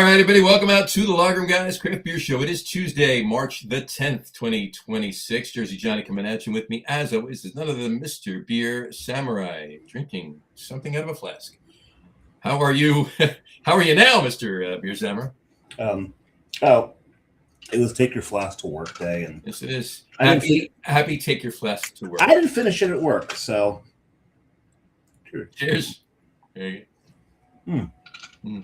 right, everybody, welcome out to the Lagerroom Guys Craft Beer Show. It is Tuesday, March the 10th, 2026. Jersey Johnny coming at you with me, as always, is none other than Mr. Beer Samurai, drinking something out of a flask. How are you? How are you now, Mr. Beer Samurai? It was take your flask to work day, and yes, it is. Happy take your flask to work. I didn't finish it at work, so cheers. There you go.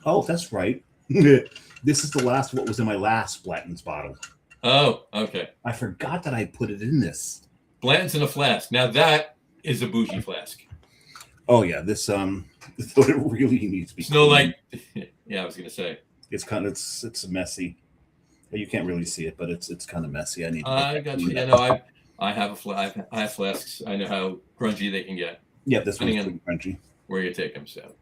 Oh, that's right. This is the last what was in my last Blanton's bottle. Oh, okay. I forgot that I put it in this. Blanton's in a flask. Now that is a bougie flask. Oh yeah, this it really needs to be. It's no like, yeah, I was gonna say it's messy. You can't really see it, but it's kind of messy. I got you. Yeah, no, I have flasks. I know how grungy they can get. Yeah, this one's pretty grungy. Where you take them, so.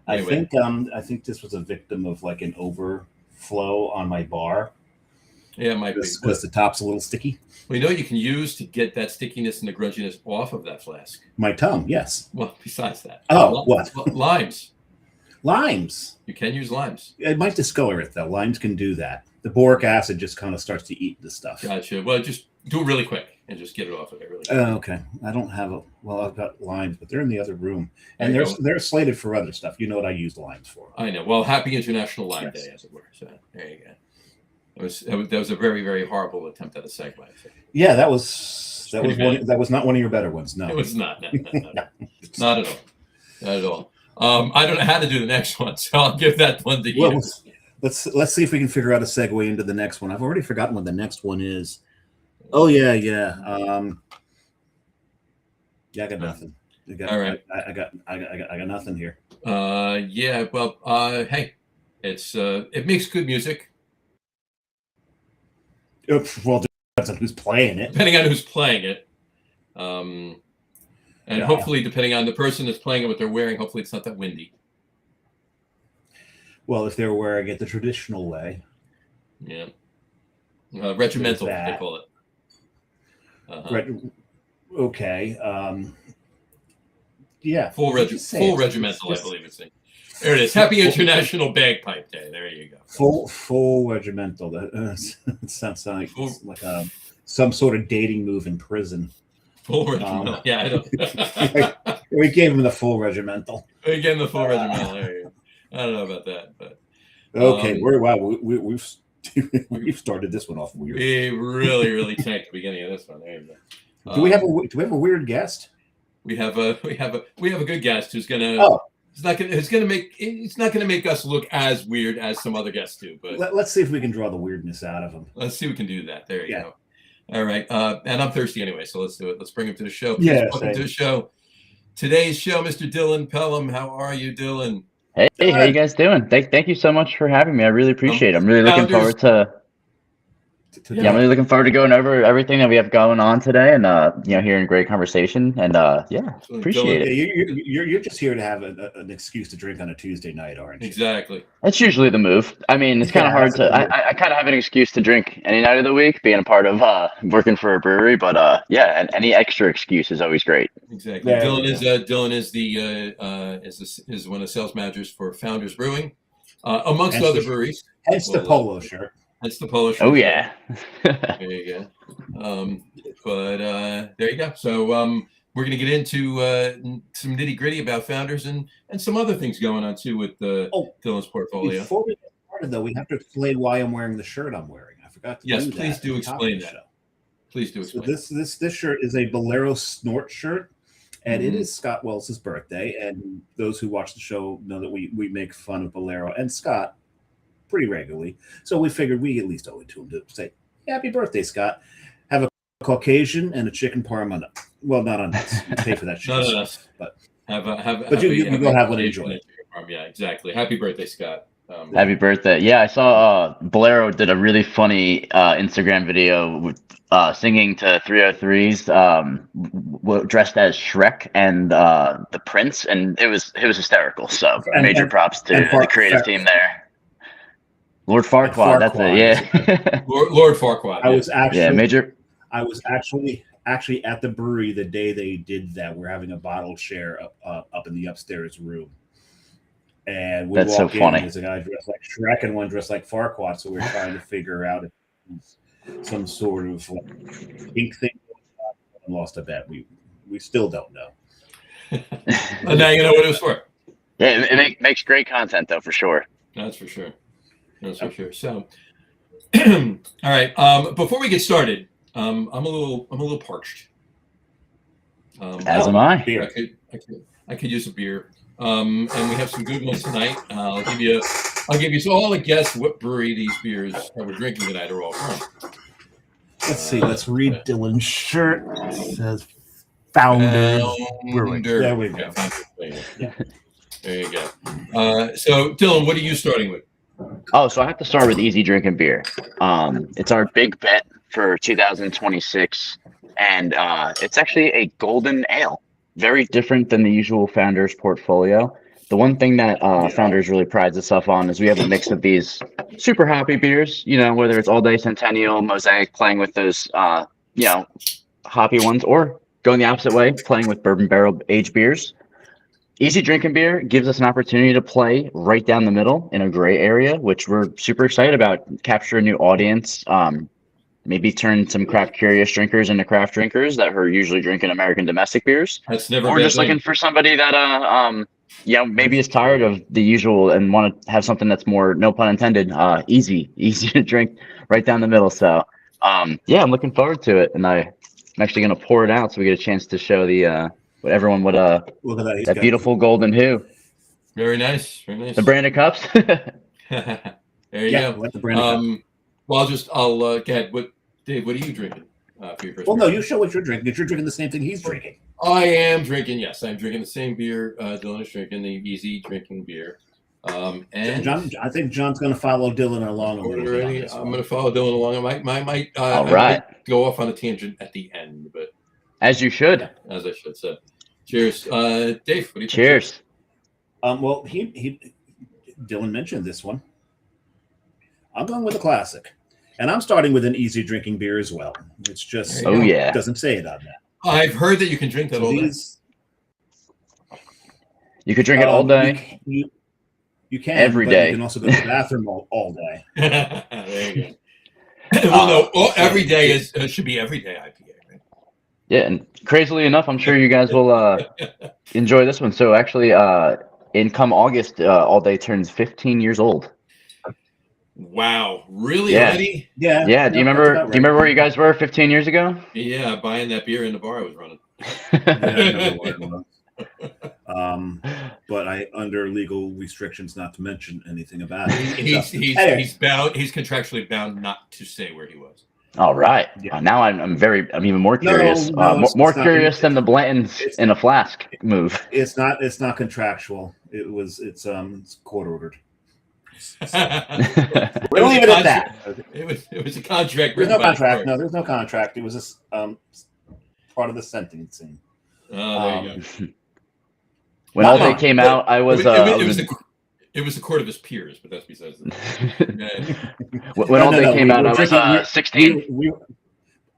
Anyway. I think this was a victim of like an overflow on my bar. Yeah, it might be because the top's a little sticky. Well, you know what you can use to get that stickiness and the grunginess off of that flask? My tongue, yes. Well, besides that. What? Limes. Limes. You can use limes. It might discolor it, though. Limes can do that. The boric acid just kind of starts to eat the stuff. Gotcha. Well, just do it really quick and just get it off of it really quick. Okay. I don't have I've got limes, but they're in the other room. And they're slated for other stuff. You know what I use limes for. I know. Well, happy International Lime Day, as it were. So there you go. That was a very, very horrible attempt at a segue. So. Yeah, that was not one of your better ones. No, it was not. No. Not at all. Not at all. I don't know how to do the next one, so I'll give that one to you. Well, let's see if we can figure out a segue into the next one. I've already forgotten what the next one is. Oh yeah. I got nothing. All right. I got nothing here. Yeah. Well. Hey, it makes good music. Well, depends on who's playing it. Depending on who's playing it. And hopefully, depending on the person that's playing it, what they're wearing, hopefully it's not that windy. Well, if they're wearing it the traditional way. Yeah. Regimental, they call it. Okay. Yeah. Full regimental, I believe it's in. There it is. Happy International Bagpipe Day. There you go. Full regimental. That sounds like some sort of dating move in prison. Full regimental. Yeah, I don't. We gave him the full regimental. We gave him the full regimental. There you go. I don't know about that, but okay. We've started this one off weird. We really tanked the beginning of this one. There you go. Do we have a weird guest? We have a good guest who's gonna. It's not gonna make us look as weird as some other guests do. But let's see if we can draw the weirdness out of him. Let's see if we can do that. There you go. All right. And I'm thirsty anyway, so let's do it. Let's bring him to the show. Welcome to the show. Today's show, Mr. Dillon Pelham. How are you, Dillon? Hey, how you guys doing? Thank you so much for having me. I really appreciate it. I'm really looking forward to. I'm really looking forward to going over everything that we have going on today, and hearing great conversation, and appreciate it. You're just here to have an excuse to drink on a Tuesday night, aren't you? Exactly. That's usually the move. I mean, it's kind of hard to. I kind of have an excuse to drink any night of the week, being a part of working for a brewery. But and any extra excuse is always great. Exactly. Yeah, Dillon is is one of the sales managers for Founders Brewing, amongst other breweries. Hence the polo shirt. That's the polo shirt. Oh yeah. There you go. But there you go. So we're going to get into some nitty gritty about Founders and some other things going on too with Dillon's portfolio. Before we get started, though, we have to explain why I'm wearing the shirt I'm wearing. I forgot to. Yes, do please that do explain that. Please do explain. So this shirt is a Bolero Snort shirt, and it is Scott Wells' birthday. And those who watch the show know that we make fun of Bolero and Scott pretty regularly, so we figured we at least owe it to him to say happy birthday, Scott. Have a Caucasian and a chicken parm on it. Well, not on us. You pay for that shit. Not on us. But you go have one and enjoy it. Yeah, exactly. Happy birthday, Scott. Happy birthday. Yeah, I saw Bolero did a really funny Instagram video with singing to 303s dressed as Shrek and the Prince, and it was hysterical. So major props to the creative team there. Lord Farquaad, that's it. Yeah. Lord Farquaad. I was actually at the brewery the day they did that. We're having a bottle share up in the upstairs room, And we That's so walk in, funny. and there's a guy dressed like Shrek and one dressed like Farquaad. So we're trying to figure out if it's some sort of like pink thing. Lost a bet. We still don't know. Well, now you know what it was for. Yeah, it makes great content though, for sure. That's for sure. That's for sure. So, all right. Before we get started, I'm a little parched. As am I. Beer. I could use a beer. And we have some good ones tonight. I'll give you. So all the guess what brewery these beers that we're drinking tonight are all from. Let's see. Let's read Dillon's shirt. It says Founders Brewing. There we go. Yeah. There you go. So, Dillon, what are you starting with? Oh, so I have to start with easy drinking beer. It's our big bet for 2026, and it's actually a golden ale. Very different than the usual Founders portfolio. The one thing that Founders really prides itself on is we have a mix of these super hoppy beers, whether it's All Day Centennial, Mosaic, playing with those, hoppy ones, or going the opposite way, playing with bourbon barrel aged beers. Easy drinking beer gives us an opportunity to play right down the middle in a gray area, which we're super excited about. Capture a new audience, maybe turn some craft curious drinkers into craft drinkers that are usually drinking American domestic beers. That's never. Or just looking for somebody that maybe is tired of the usual and want to have something that's more, no pun intended, easy to drink right down the middle. So I'm looking forward to it, and I'm actually going to pour it out so we get a chance to show the what everyone would look at that beautiful golden hue. Very nice, very nice. The branded cups. There you go. Let the branded well, I'll get Dave. What are you drinking for your first? Well, no, you show what you're drinking. Because you're drinking the same thing he's drinking. I am drinking. Yes, I'm drinking the same beer. Dillon is drinking the easy drinking beer. And John, I think John's going to follow Dillon along a little bit. I'm going to follow Dillon along. I might go off on a tangent at the end, but as you should. As I should say. Cheers, Dave. What do you think? Cheers. Well, Dillon mentioned this one. I'm going with a classic, and I'm starting with an easy drinking beer as well. It's just it doesn't say it on that. I've heard that you can drink that all day. You could drink it all day. You can every day. You can also go to the bathroom all day. There you go. Well, no, every day should be everyday IPA. Right? Yeah, and crazily enough, I'm sure you guys will enjoy this one. So actually, in come August, All Day turns 15 years old. Wow, really? Yeah. Already? Yeah. Do you remember? Right. Do you remember where you guys were 15 years ago? Yeah, buying that beer in the bar I was running. But I under legal restrictions not to mention anything about it. He's bound. He's contractually bound not to say where he was. All right. Yeah. Now I'm even more curious. More curious than the Blantons in a flask move. It's not contractual. It's court ordered. We'll leave it at that. It was a contract. There's no contract. No, there's no contract. It was part of the sentencing. Oh, there you go. When All Day came out, I was. It was the court of his peers, but that's besides the When All Day came out, I was 16.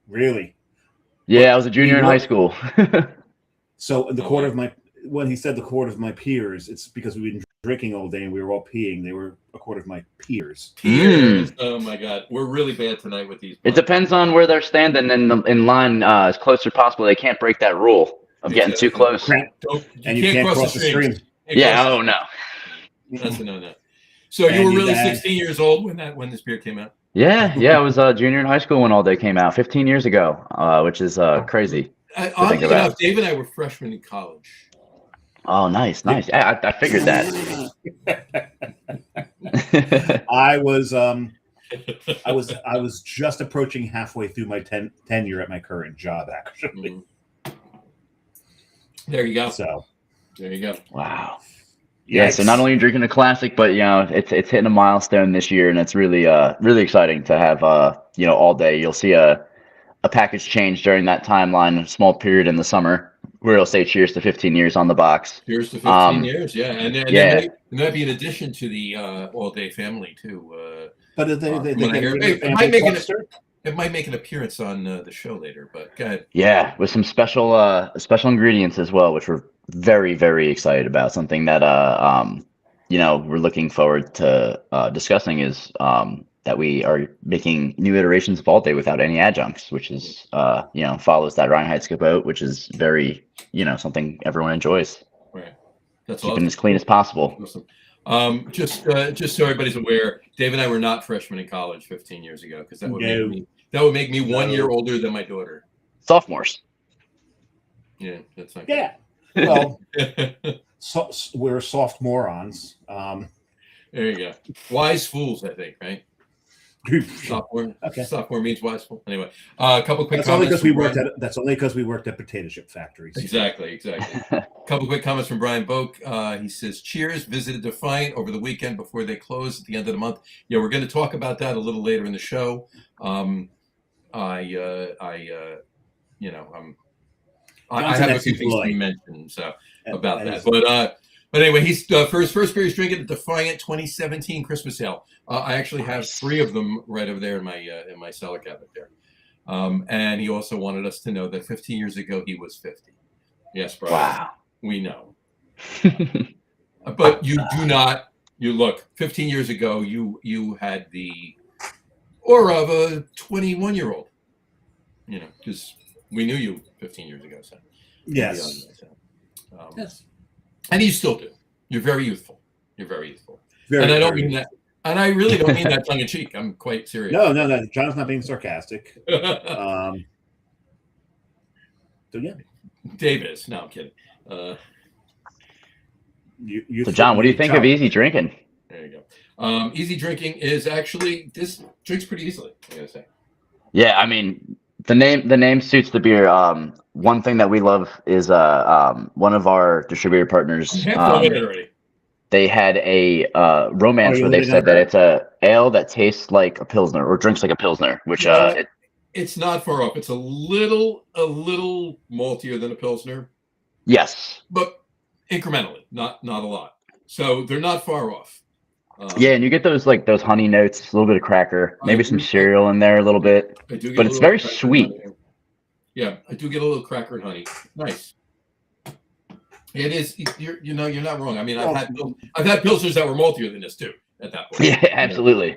Really? Yeah, I was a junior in high school. So when he said the court of my peers, it's because we've been drinking all day and we were all peeing. They were a court of my peers. Oh my God, we're really bad tonight with these. It depends on where they're standing in line as close as possible. They can't break that rule of getting too close. And you can't cross the stream. Yeah. Oh no. That's a no. So you were really 16 years old when this beer came out? Yeah. I was a junior in high school when All Day came out 15 years ago, which is crazy. Oddly enough, Dave and I were freshmen in college. Oh, nice. I figured that. I was just approaching halfway through my tenure at my current job, actually. There you go. So there you go. Wow. Yeah. So not only are you drinking a classic, but it's hitting a milestone this year, and it's really exciting to have All Day. You'll see a package change during that timeline, a small period in the summer, where it'll say "Cheers to 15 years" on the box. Cheers to 15 years, yeah, and that might be in addition to the All Day family too. But it might make an appearance on the show later. But go ahead. Yeah, with some special ingredients as well, which we're very, very excited about. Something that we're looking forward to discussing is that we are making new iterations of All Day without any adjuncts, which is follows that Reinheit skip out, which is very something everyone enjoys. Right. That's keeping awesome. as clean as possible. Awesome. Just so everybody's aware, Dave and I were not freshmen in college 15 years ago, because that would make me 1 year older than my daughter. Sophomores. Yeah, that's not good. Well, so we're soft morons. There you go. Wise fools, I think, right? Sophomore means wise fool. Anyway, a couple quick comments. That's only because we worked at potato chip factories. Exactly. A couple quick comments from Brian Boak. He says, "Cheers. Visited Defiant over the weekend before they close at the end of the month." Yeah, we're going to talk about that a little later in the show. I have a few things to mention about that, but anyway, he's for his first beer he's drinking the Defiant 2017 Christmas Ale. I actually have 3 of them right over there in my cellar cabinet there. And he also wanted us to know that 15 years ago he was 50. Yes, Brian. Wow. We know. But you do not. You look. 15 years ago, you had the aura of a 21-year-old. Because we knew you 15 years ago. So yes. Yes. And you still do. You're very youthful. Very, and I don't mean that. And I really don't mean that tongue in cheek. I'm quite serious. No. John's not being sarcastic. So yeah. Dave is. No, I'm kidding. So John, what do you think of easy drinking? There you go. Easy drinking is actually, this drinks pretty easily, I gotta say. Yeah, I mean, the name suits the beer. One thing that we love is one of our distributor partners. They had a romance where they said that it's a ale that tastes like a Pilsner or drinks like a Pilsner, which it's not far off. It's a little maltier than a Pilsner. Yes, but incrementally, not a lot. So they're not far off. Yeah, and you get those honey notes, a little bit of cracker, maybe some cereal in there a little bit. But it's very sweet. Yeah, I do get a little cracker and honey. Nice. It is. You're not wrong. I mean, I've had Pilsners that were maltier than this too. At that point. Yeah, absolutely.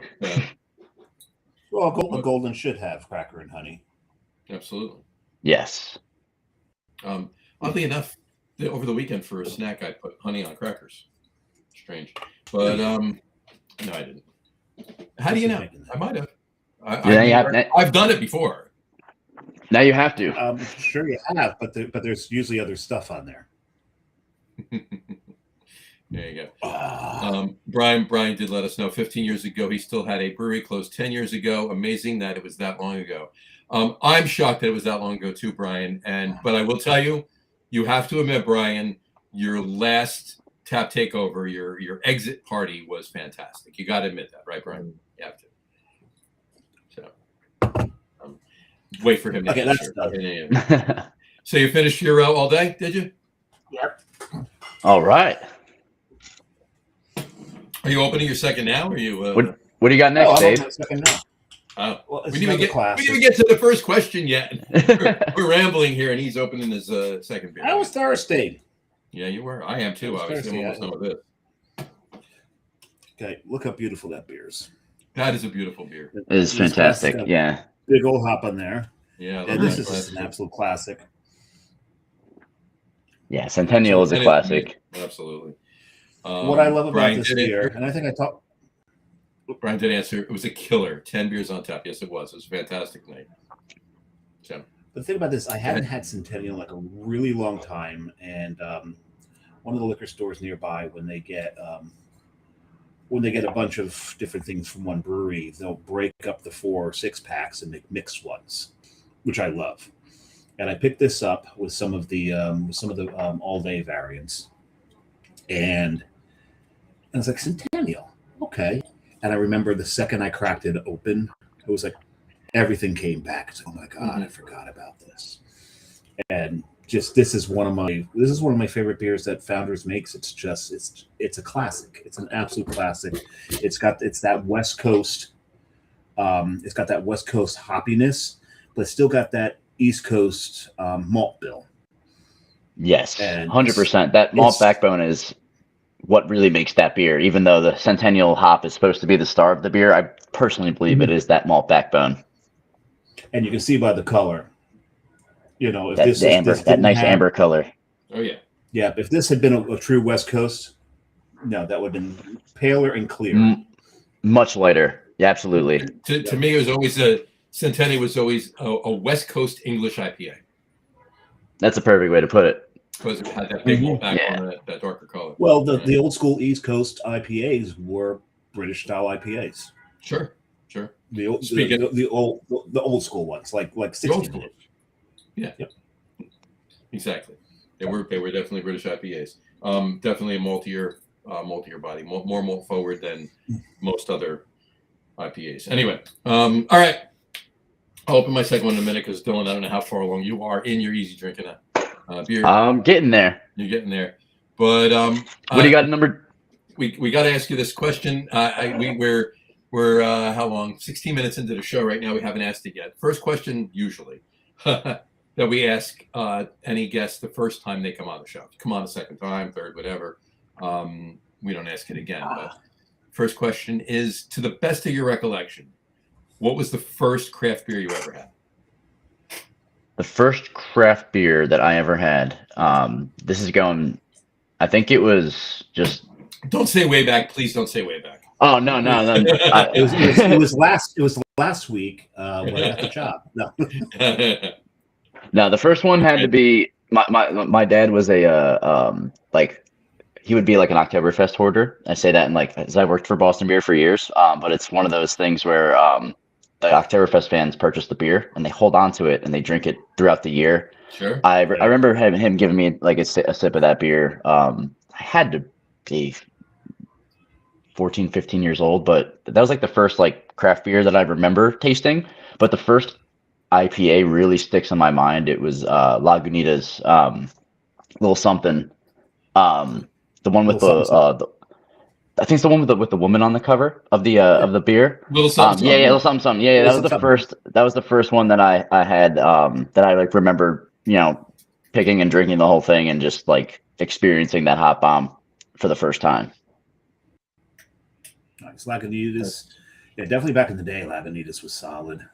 Well, Golden should have cracker and honey. Absolutely. Yes. Oddly enough, over the weekend for a snack, I put honey on crackers. Strange, but no, I didn't. How do you know? I might have. I've done it before. Now you have to. I'm sure you have, but there's usually other stuff on there. There you go. Brian did let us know 15 years ago he still had a brewery, closed 10 years ago. Amazing that it was that long ago. I'm shocked that it was that long ago too, Brian. But I will tell you, you have to admit, Brian, your last tap takeover, your exit party was fantastic. You got to admit that, right, Brian? You have to. So wait for him to answer. So you finished your all day, did you? Yep. All right. Are you opening your second now? Or are you? What do you got next, Dave? Well, we didn't even get to the first question yet. We're rambling here, and he's opening his second beer. I was thirsty. Yeah, you were. I am too. Obviously, I'm almost done with this. Okay, look how beautiful that beer is. That is a beautiful beer. It is fantastic. Yeah. Big old hop on there. Yeah, and this is an absolute classic. Yeah, Centennial is a classic. Absolutely. What I love about this beer, and I think I talked. Brian did answer. It was a killer. 10 beers on tap. Yes, it was. It was a fantastic night. So, the thing about this, I haven't had Centennial in like a really long time, and one of the liquor stores nearby, when they get a bunch of different things from one brewery, they'll break up the 4 or 6 packs and make mixed ones, which I love. And I picked this up with some of the all day variants, and I was like, Centennial, okay. And I remember the second I cracked it open, it was like everything came back. It's like, oh my God, I forgot about this. And just this is one of my favorite beers that Founders makes. It's a classic. It's an absolute classic. It's got that West Coast. It's got that West Coast hoppiness, but it's still got that East Coast malt bill. Yes, 100%. That malt backbone is what really makes that beer. Even though the Centennial hop is supposed to be the star of the beer, I personally believe it is that malt backbone. And you can see by the color, if that nice amber color. Oh yeah. Yeah, if this had been a true West Coast, no, that would have been paler and clearer. Much lighter. Yeah, absolutely. To me, it was always Centennial was always a West Coast English IPA. That's a perfect way to put it. Because it had that big malt back on that darker color. Well, the old school East Coast IPAs were British style IPAs. Sure. The old school ones, like 60. Yeah. Yep. Exactly. They were definitely British IPAs. Definitely a maltier body, more malt forward than most other IPAs. Anyway, all right. I'll open my second one in a minute because Dylan, I don't know how far along you are in your easy drinking beer. I'm getting there. You're getting there, but what do you got number? We got to ask you this question. We're how long? 16 minutes into the show right now. We haven't asked it yet. First question, usually, that we ask any guest the first time they come on the show. Come on a second time, third, whatever. We don't ask it again. But first question is, to the best of your recollection, what was the first craft beer you ever had? The first craft beer that I ever had. This is going. I think it was just. Don't say way back, please. Don't say way back. Oh no! It was last week when I got the job. No. No, the first one had to be my dad was he would be like an Oktoberfest hoarder. I say that as I worked for Boston Beer for years. But it's one of those things where the Oktoberfest fans purchase the beer and they hold on to it and they drink it throughout the year. Sure. I remember him giving me a sip of that beer. I had to be 14, 15 years old, but that was the first craft beer that I remember tasting. But the first IPA really sticks in my mind. It was Lagunitas, Little Something. The one with I think it's the one with the woman on the cover of the beer. Little Something. Little Something. Yeah, that was the first one that I had that I remember, picking and drinking the whole thing and just experiencing that hot bomb for the first time. Nice. Lagunitas. Yeah, definitely back in the day, Lagunitas was solid.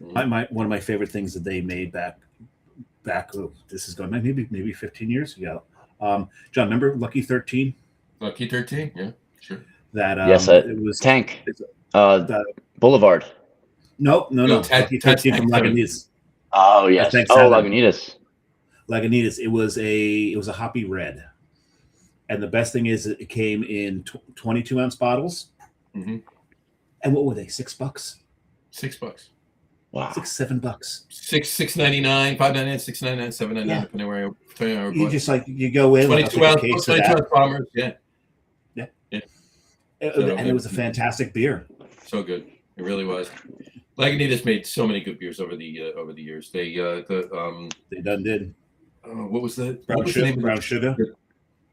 Mm-hmm. One of my favorite things that they made back. This is going maybe 15 years ago. John, remember Lucky 13? Lucky 13, yeah, sure. That yes, it was Tank. Boulevard. No. Lucky 13 from Lagunitas. Oh yes. Lagunitas. Lagunitas. It was a hoppy red, and the best thing is it came in 22-ounce bottles. Mm-hmm. And what were they? $6? $6. Wow. $7. $6.99, $5.99, $6.99, $7.99, depending where you just you go in 22 ounce bombers, yeah. And it was a fantastic beer. So good, it really was. Lagunitas made so many good beers over the years. They done did. What was the brown sugar?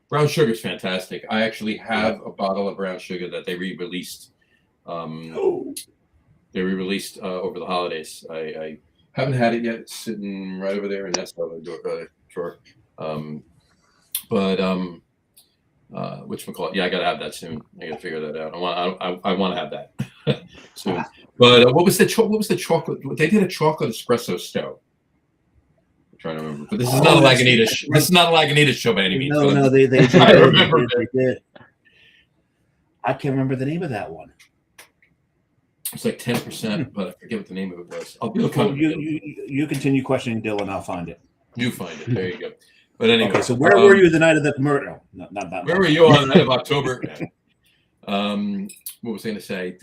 Brown sugar is fantastic. I actually have a bottle of brown sugar that they re-released. They re-released over the holidays. I haven't had it yet. It's sitting right over there in that drawer. Whatchamacallit? Yeah, I gotta have that soon. I gotta figure that out. I want to have that soon. But what was the chocolate? They did a chocolate espresso stout. I'm trying to remember. But this is not a Lagunitas. This is not a Lagunitas show by any means. No, they I remember. They did. I can't remember the name of that one. It's 10%, but I forget what the name of it was. You continue questioning Dylan. I'll find it. You find it. There you go. But anyway. Okay, so where were you the night of the murder? No, not that. Where were you on the night of October? What was I going to say?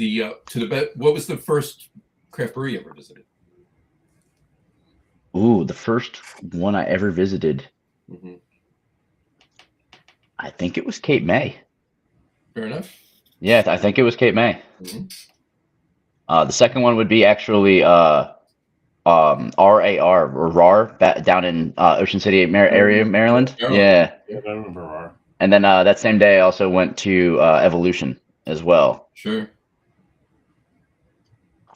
What was the first craft brewery you ever visited? Ooh, the first one I ever visited. Mm-hmm. I think it was Cape May. Fair enough. Yeah, I think it was Cape May. Mm-hmm. The second one would be actually RAR or RAR down in Ocean City area, Maryland. Yeah, I remember RAR. And then that same day, I also went to Evolution as well. Sure.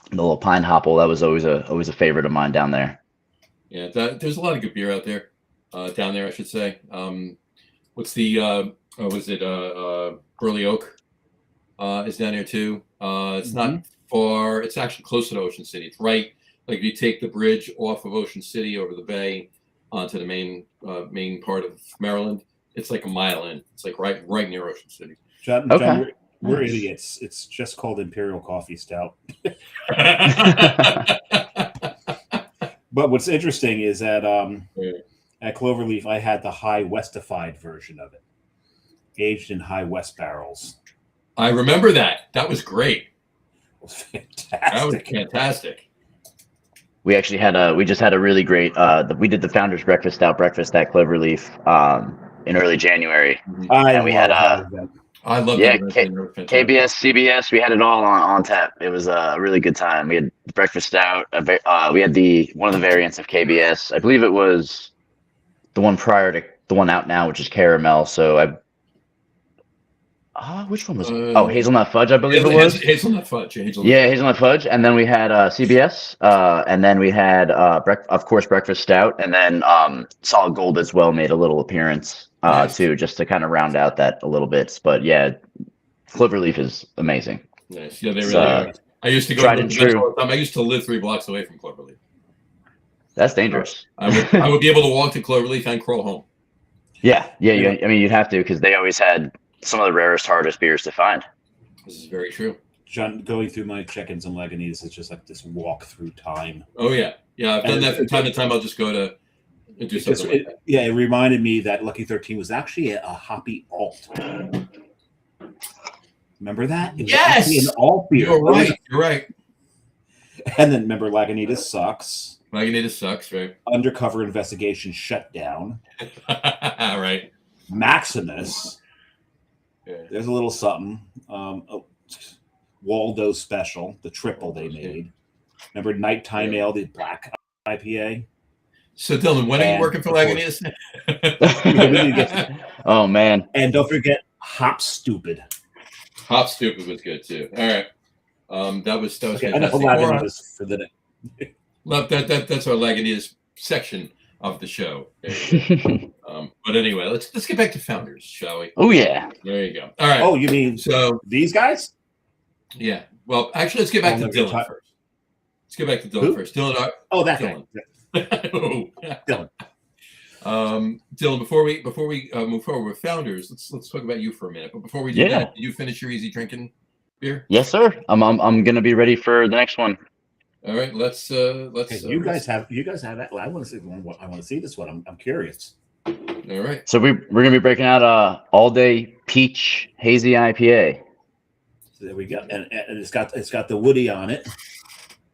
The little Pine Hopple, that was always a favorite of mine down there. Yeah, there's a lot of good beer out there, down there, I should say. What's the Was it Burley Oak? Is down here too. It's not far. It's actually closer to Ocean City. It's right, like if you take the bridge off of Ocean City over the bay onto the main part of Maryland. It's like a mile in. It's like right near Ocean City. John, Okay. we're idiots. It's just called Imperial Coffee Stout. But what's interesting is that at Cloverleaf, I had the High Westified version of it, aged in High West barrels. I remember that. That was great. It was fantastic. That was fantastic. We actually we just had a really great, we did the Founders Breakfast Stout breakfast at Cloverleaf in early January. I love yeah, that. KBS, CBS, we had it all on tap. It was a really good time. We had breakfast stout. We had one of the variants of KBS. I believe it was the one prior to the one out now, which is caramel. So which one was it? Oh, hazelnut fudge, I believe it was. Hazelnut fudge. Hazelnut fudge. And then we had CBS. And then we had, of course, breakfast stout. And then solid gold as well made a little appearance too, just to kind of round out that a little bit. But yeah, Cloverleaf is amazing. Nice. Yeah, they really are. I used to go to the all the time. I used to live 3 blocks away from Cloverleaf. That's dangerous. I would be able to walk to Cloverleaf and crawl home. Yeah. I mean, you'd have to, because they always had some of the rarest, hardest beers to find. This is very true. John, going through my check-ins and Lagunitas is just like this walk through time. Oh yeah, I've done that from time to time. I'll just go to do something like that. Yeah, it reminded me that Lucky 13 was actually a hoppy alt. Remember that? It was yes, an alt beer. You're right. And then remember, Lagunitas sucks. Lagunitas sucks, right? Undercover Investigation shut down. Right. Maximus. Yeah. There's a little something. Waldo Special, the triple they made. Remember Nighttime Ale, the black IPA? So, Dillon, when are you working for Lagunitas? Oh, man. And don't forget Hop Stupid. Hop Stupid was good, too. All right. That was okay, fantastic. Lagunitas for the day. That's our Lagunitas section of the show. But anyway, let's get back to Founders, shall we? Oh yeah. There you go. All right. Oh, you mean these guys? Yeah. Well, actually, let's get back to Dillon first. Let's get back to Dillon first. Dillon. That Dillon. Dillon. Dillon. Before we move forward with Founders, let's talk about you for a minute. But before we do that, did you finish your easy drinking beer? Yes, sir. I'm gonna be ready for the next one. All right, let's. You guys have that. I want to see this one. I'm curious. All right. So we're gonna be breaking out all day peach hazy IPA. So there we go, and it's got the Woody on it.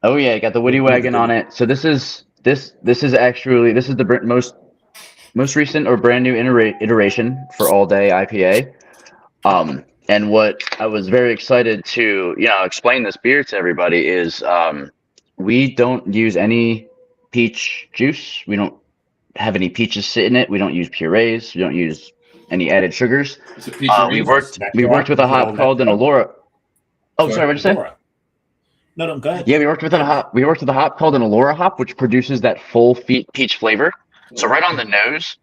Oh yeah, it got the Woody wagon on it. So this is the most recent or brand new iteration for all day IPA. And what I was very excited to explain this beer to everybody is we don't use any peach juice. We don't have any peaches sit in it. We don't use purees. We don't use any added sugars. We worked with a hop called an Allura. Oh, sorry, what'd you say? No, go ahead. Yeah, we worked with a hop called an Allura hop, which produces that full peach flavor. So right on the nose,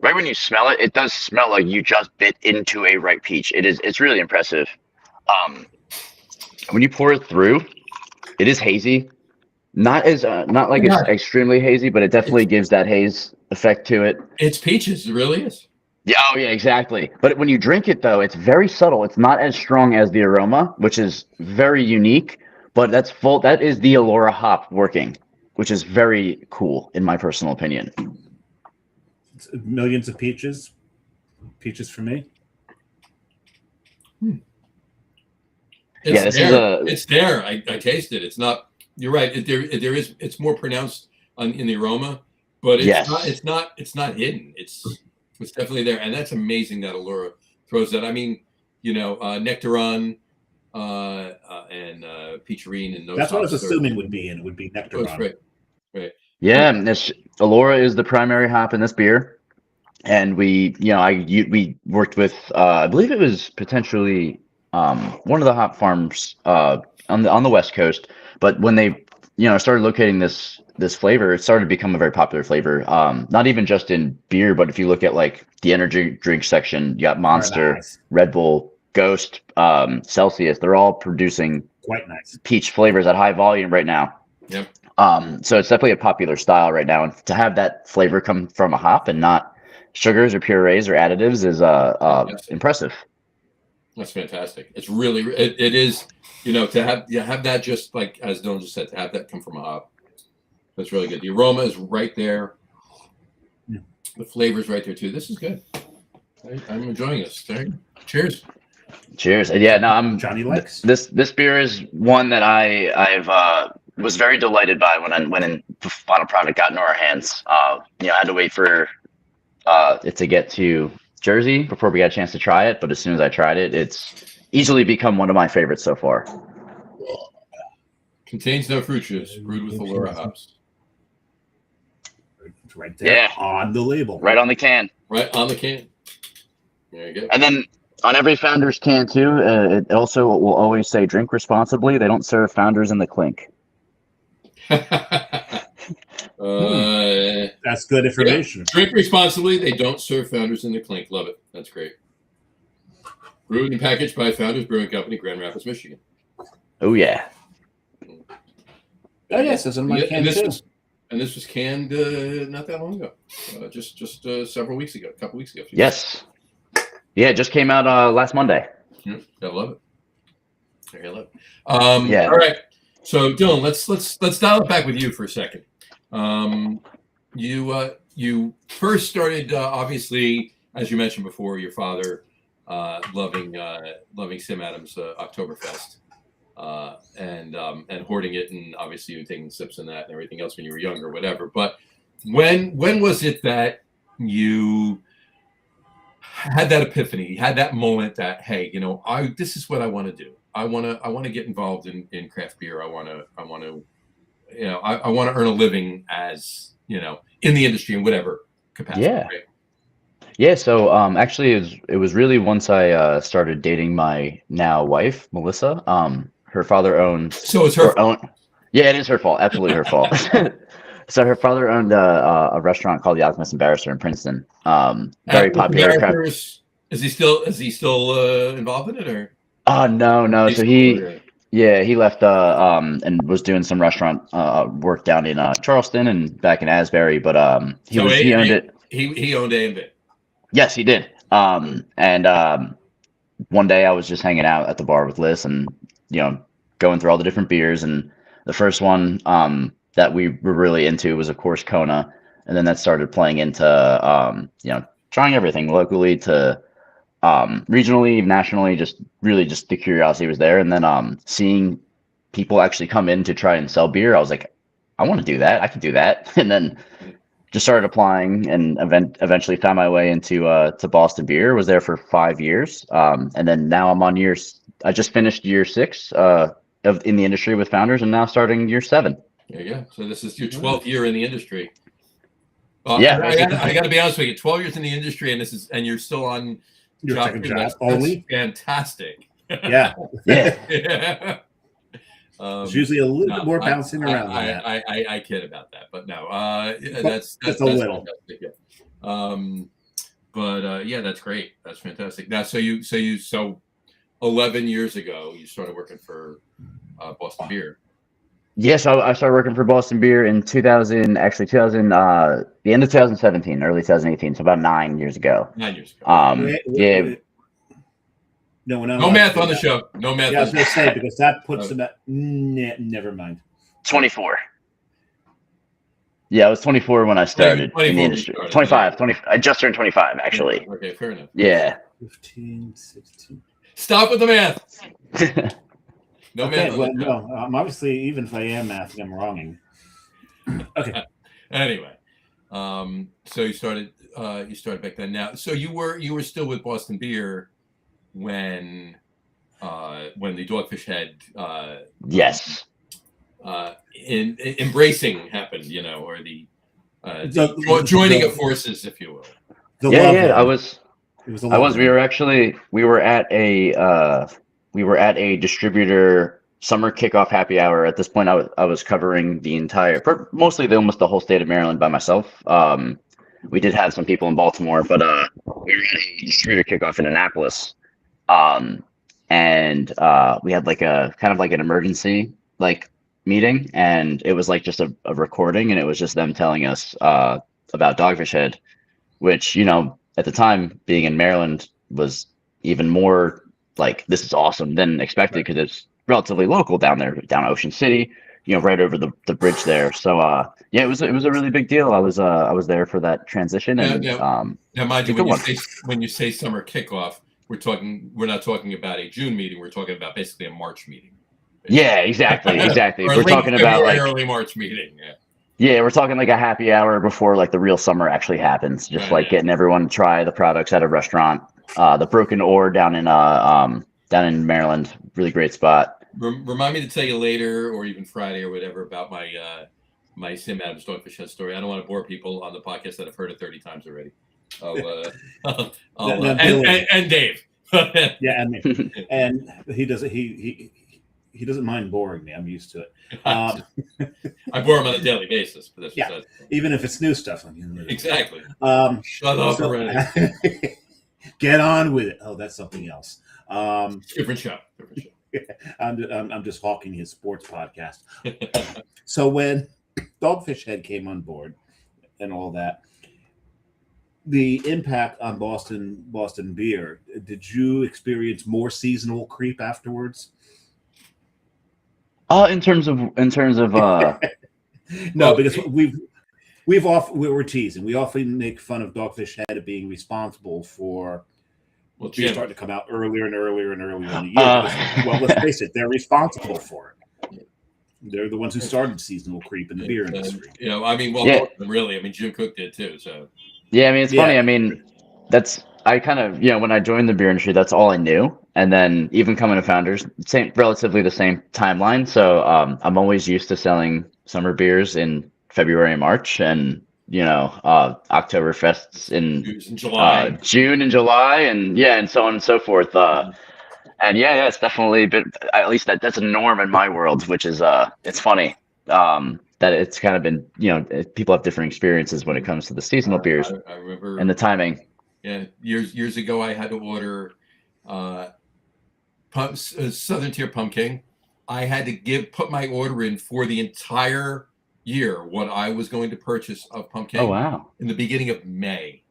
right when you smell it, it does smell like you just bit into a ripe peach. It's really impressive. When you pour it through, it is hazy. Not like it's extremely hazy, but it definitely gives that haze effect to it. It's peaches, it really is. Yeah, oh yeah, exactly. But when you drink it though, it's very subtle. It's not as strong as the aroma, which is very unique, but that is the Allura hop working, which is very cool in my personal opinion. It's millions of peaches for me. It's there. I tasted it. It's not. You're right. It's more pronounced in the aroma, but it's not hidden. It's definitely there, and that's amazing that Allura throws that. I mean, Nectaron and Peacherine and those. That's what I was assuming would be Nectaron. Right. Yeah, Allura is the primary hop in this beer, and we worked with I believe it was potentially one of the hop farms on the West Coast. But when they started locating this flavor, it started to become a very popular flavor. Not even just in beer, but if you look at like the energy drink section, you got Monster, nice. Red Bull, Ghost, Celsius. They're all producing Quite nice peach flavors at high volume right now. Yep. So it's definitely a popular style right now, and to have that flavor come from a hop and not sugars or purees or additives is impressive. That's fantastic. It's really it is, to have that, just like as Dillon just said, to have that come from a hop. That's really good. The aroma is right there. Yeah. The flavor's right there too. This is good. I'm enjoying this. Cheers. Cheers. And yeah, no, Johnny likes this beer is one that I've was very delighted by when the final product got into our hands. I had to wait for it to get to Jersey before we got a chance to try it, but as soon as I tried it, it's easily become one of my favorites so far. Contains no fruit juice, brewed with Allura hops. It's right there on the label. Right on the can. Right on the can. There you go. And then on every Founders can too, it also will always say drink responsibly. They don't serve Founders in the clink. That's good information. Yeah. Drink responsibly. They don't serve Founders in the clink. Love it. That's great. Brewed and packaged by Founders Brewing Company, Grand Rapids, Michigan. Oh yeah. Oh yes, it's in my can too. And this was canned not that long ago, just several weeks ago, a couple weeks ago. Yes. Yeah, it just came out last Monday. Yeah, I love it. I love it. Yeah. All right. So Dillon, let's dial it back with you for a second. You first started in as you mentioned before, your father loving Sam Adams Oktoberfest. And hoarding it, and obviously you were taking sips in that and everything else when you were younger, whatever. But when was it that you had that epiphany, had that moment that, hey, this is what I want to do. I want to get involved in craft beer. I want to earn a living as, in the industry in whatever capacity. Yeah. Right? Yeah. So actually it was really once I started dating my now wife, Melissa. Her father owned. So it's her fault. Yeah, it is her fault. Absolutely her fault. So her father owned a restaurant called the Alchemist and Barrister in Princeton. Very popular. Is he still involved in it, or? No. So he left and was doing some restaurant work down in Charleston and back in Asbury, but he owned it. He owned A&B. Yes, he did. And one day I was just hanging out at the bar with Liz and, going through all the different beers. And the first one that we were really into was, of course, Kona. And then that started playing into, trying everything locally to regionally, nationally, just the curiosity was there. And then seeing people actually come in to try and sell beer, I was like, I want to do that. I can do that. And then just started applying and eventually found my way into to Boston Beer. Was there for 5 years. And then now I'm on I just finished year 6 in the industry with Founders, and now starting year 7. There you go. So this is your 12th year in the industry. Yeah. I got to be honest with you. 12 years in the industry, and you're still on your second job. That's fantastic. Yeah. Yeah. There's usually a little bit more bouncing around. I kid about that, but no, that's a little. Yeah. But yeah, that's great. That's fantastic. Now, so 11 years ago, you started working for Boston Beer. Yes, I started working for Boston Beer in the end of 2017, early 2018, so about 9 years ago. 9 years ago. Yeah. No math on the show. No math. Yeah, I was going to say, because that puts them at never mind. 24. Yeah, I was 24 when I started in the industry. 25. I just turned 25, actually. Okay, fair enough. Yeah. 15, 16. Stop with the math. No okay, math. Well, no, obviously, even if I am mathing, I'm wronging. Okay. Anyway, so you started back then. Now, so you were still with Boston Beer when the Dogfish Head yes embracing happened, or the joining of forces, if you will. I was. We were at a distributor / summer kickoff happy hour. At this point, I was covering the entire, mostly almost the whole state of Maryland by myself. We did have some people in Baltimore, but we were at a distributor kickoff in Annapolis, and we had like a kind of like an emergency like meeting, and it was like just a recording, and it was just them telling us about Dogfish Head, which, at the time, being in Maryland was even more like, this is awesome than expected, because it's relatively local down there, down Ocean City, right over the bridge there. So yeah, it was a really big deal. I was there for that transition, and now mind you, when you say summer kickoff, we're not talking about a June meeting. We're talking about basically a March meeting. Yeah, exactly. We're talking about like early March meeting. Yeah, we're talking like a happy hour before like the real summer actually happens. Just getting everyone to try the products at a restaurant. The Broken Oar down in Maryland, really great spot. Remind me to tell you later, or even Friday or whatever, about my Sam Adams Dogfish Head story. I don't want to bore people on the podcast that have heard it 30 times already. And Dave. Yeah, and he doesn't. He doesn't mind boring me. I'm used to it. I bore him on a daily basis. But that's even if it's new stuff. Exactly. Shut up already. Get on with it. Oh, that's something else. Different show. I'm just hawking his sports podcast. So when Dogfish Head came on board and all that, the impact on Boston beer, did you experience more seasonal creep afterwards? In terms of no, because we were teasing. We often make fun of Dogfish Head being responsible for beer starting to come out earlier and earlier and earlier in the year. Well, let's face it, they're responsible for it. They're the ones who started seasonal creep in the beer industry. Really, Jim Cook did too. So yeah, it's funny. I kind of, when I joined the beer industry, that's all I knew. And then even coming to Founders, relatively the same timeline. So I'm always used to selling summer beers in February and March, and Oktoberfests in June and July, and so on and so forth. And it's definitely been, at least that's a norm in my world, which is it's funny that it's kind of been, people have different experiences when it comes to the seasonal beers. I remember, and the timing. Yeah, years ago, I had to order Southern Tier Pumpkin. I had to put my order in for the entire year what I was going to purchase of pumpkin. Oh wow! In the beginning of May.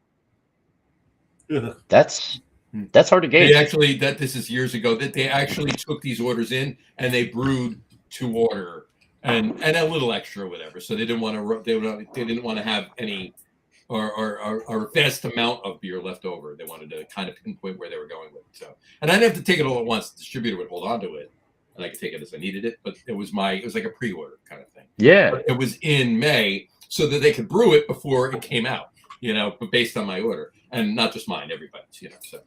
That's hard to gauge. This is years ago, that they actually took these orders in and they brewed to order and a little extra or whatever. So they didn't want to have any or a vast amount of beer left over. They wanted to kind of pinpoint where they were going with it. So, and I didn't have to take it all at once. The distributor would hold on to it, and I could take it as I needed it. But it was like a pre-order kind of thing. Yeah, but it was in May so that they could brew it before it came out. But based on my order, and not just mine, everybody's. So.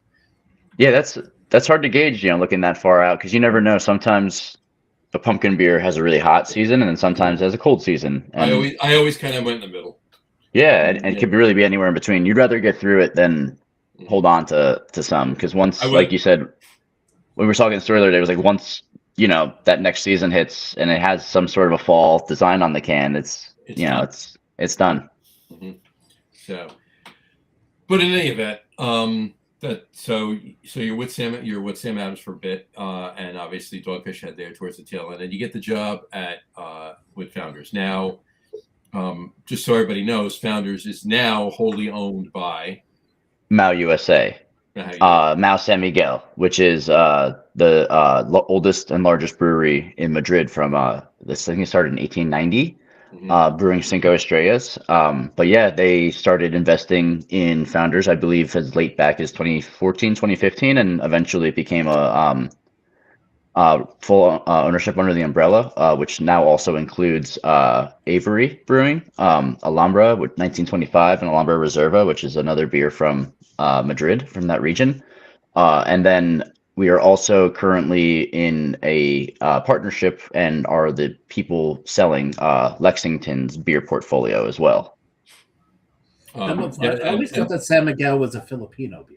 Yeah, that's hard to gauge. Looking that far out, because you never know. Sometimes a pumpkin beer has a really hot season, and then sometimes it has a cold season. And I always kind of went in the middle. Yeah, and it could really be anywhere in between. You'd rather get through it than hold on to some, because once, like you said, we were talking the story the other day, it was like once that next season hits and it has some sort of a fall design on the can, it's done. Mm-hmm. So, but in any event, so you're with Sam Adams for a bit, and obviously Dogfish Head there towards the tail end, and you get the job at with Founders now. Just so everybody knows, Founders is now wholly owned by Mau USA, Mau San Miguel, which is the oldest and largest brewery in Madrid. From this thing started in 1890, brewing Cinco Estrellas. But yeah, they started investing in Founders, I believe, as late back as 2014, 2015, and eventually it became a full ownership under the umbrella, which now also includes Avery Brewing, Alhambra with 1925, and Alhambra Reserva, which is another beer from Madrid, from that region. And then we are also currently in a partnership and are the people selling Lexington's beer portfolio as well. I always thought that San Miguel was a Filipino beer.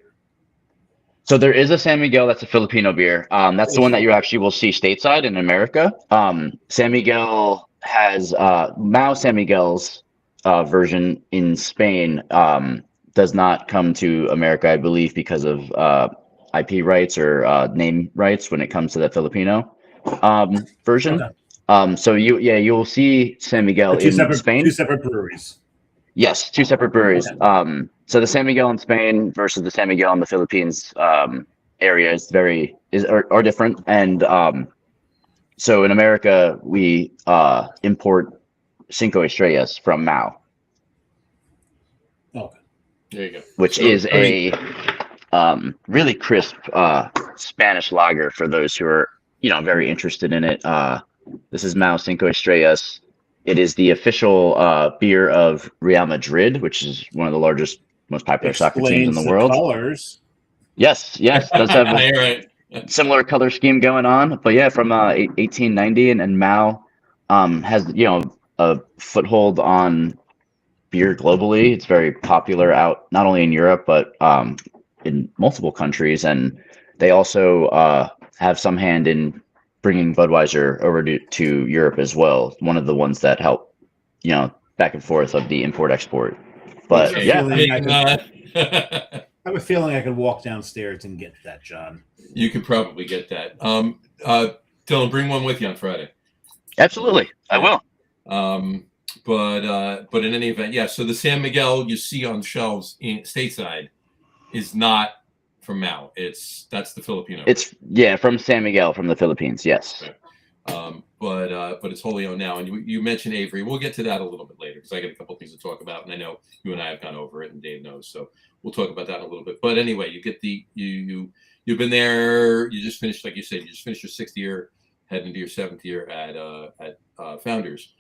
So there is a San Miguel that's a Filipino beer. That's the one that you actually will see stateside in America. San Miguel has Mao San Miguel's version in Spain does not come to America, I believe, because of IP rights or name rights when it comes to the Filipino version. Okay. So you'll see San Miguel in Spain. Two separate breweries. Yes, two separate breweries. Okay. So the San Miguel in Spain versus the San Miguel in the Philippines area are different, and so in America we import Cinco Estrellas from Mao. Okay. There you go. Which is a really crisp Spanish lager for those who are very interested in it. This is Mao Cinco Estrellas. It is the official beer of Real Madrid, which is one of the largest, most popular soccer teams in the world. Colors. Yes, does have a right. similar color scheme going on. But yeah, from 1890, and Mao has a foothold on beer globally. It's very popular out not only in Europe but in multiple countries, and they also have some hand in bringing Budweiser over to Europe as well. One of the ones that help, back and forth of the import-export. But I have a feeling I could walk downstairs and get that, John. You could probably get that. Dillon, bring one with you on Friday. Absolutely, I will. But in any event, yeah. So the San Miguel you see on shelves in stateside is not from Mao. That's the Filipino. It's from San Miguel from the Philippines. Yes. Okay. But it's wholly owned now. And you mentioned Avery. We'll get to that a little bit later because I got a couple of things to talk about, and I know you and I have gone over it, and Dave knows. So we'll talk about that in a little bit. But anyway, you get you've been there. You just finished, like you said, you just finished your 6th year, heading into your 7th year at Founders.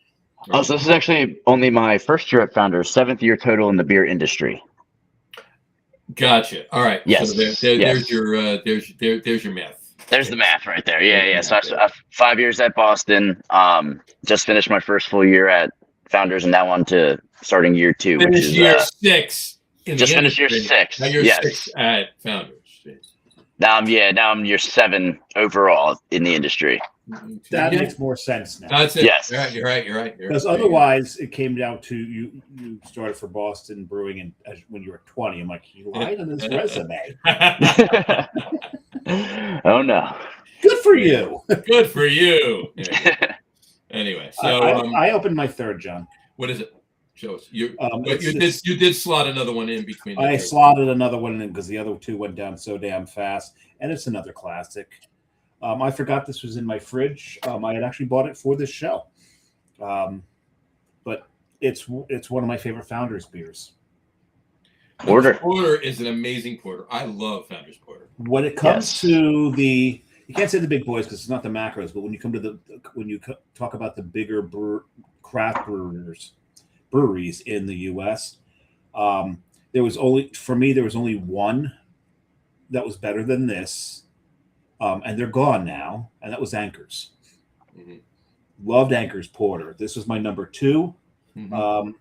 Right? Oh, so this is actually only my 1st year at Founders, 7th year total in the beer industry. Gotcha. All right. Yes. So there's your math. There's the math right there. Yeah. So I 5 years at Boston. Just finished my first full year at Founders, and now on to starting year 2. Finish year 6. Just finished year 6. Now you're 6 at Founders. Now I'm year 7 overall in the industry. That makes more sense now. That's it. Yes. You're right. Because otherwise, it came down to you started for Boston Brewing when you were 20. I'm like, he lied on his resume. Oh no! Good for you. Good for you. Anyway, so I opened my 3rd, John. What is it? Show us. You did slot another one in between. I slotted another one in because the other 2 went down so damn fast, and it's another classic. I forgot this was in my fridge. I had actually bought it for this show, but it's one of my favorite Founders beers. Porter is an amazing porter. I love Founders Porter. When it comes to you can't say the big boys because it's not the macros, but when you talk about the bigger craft breweries in the U.S., there was only one that was better than this, and they're gone now, and that was Anchor's. Mm-hmm. Loved Anchor's Porter. This was my number 2. Mm-hmm.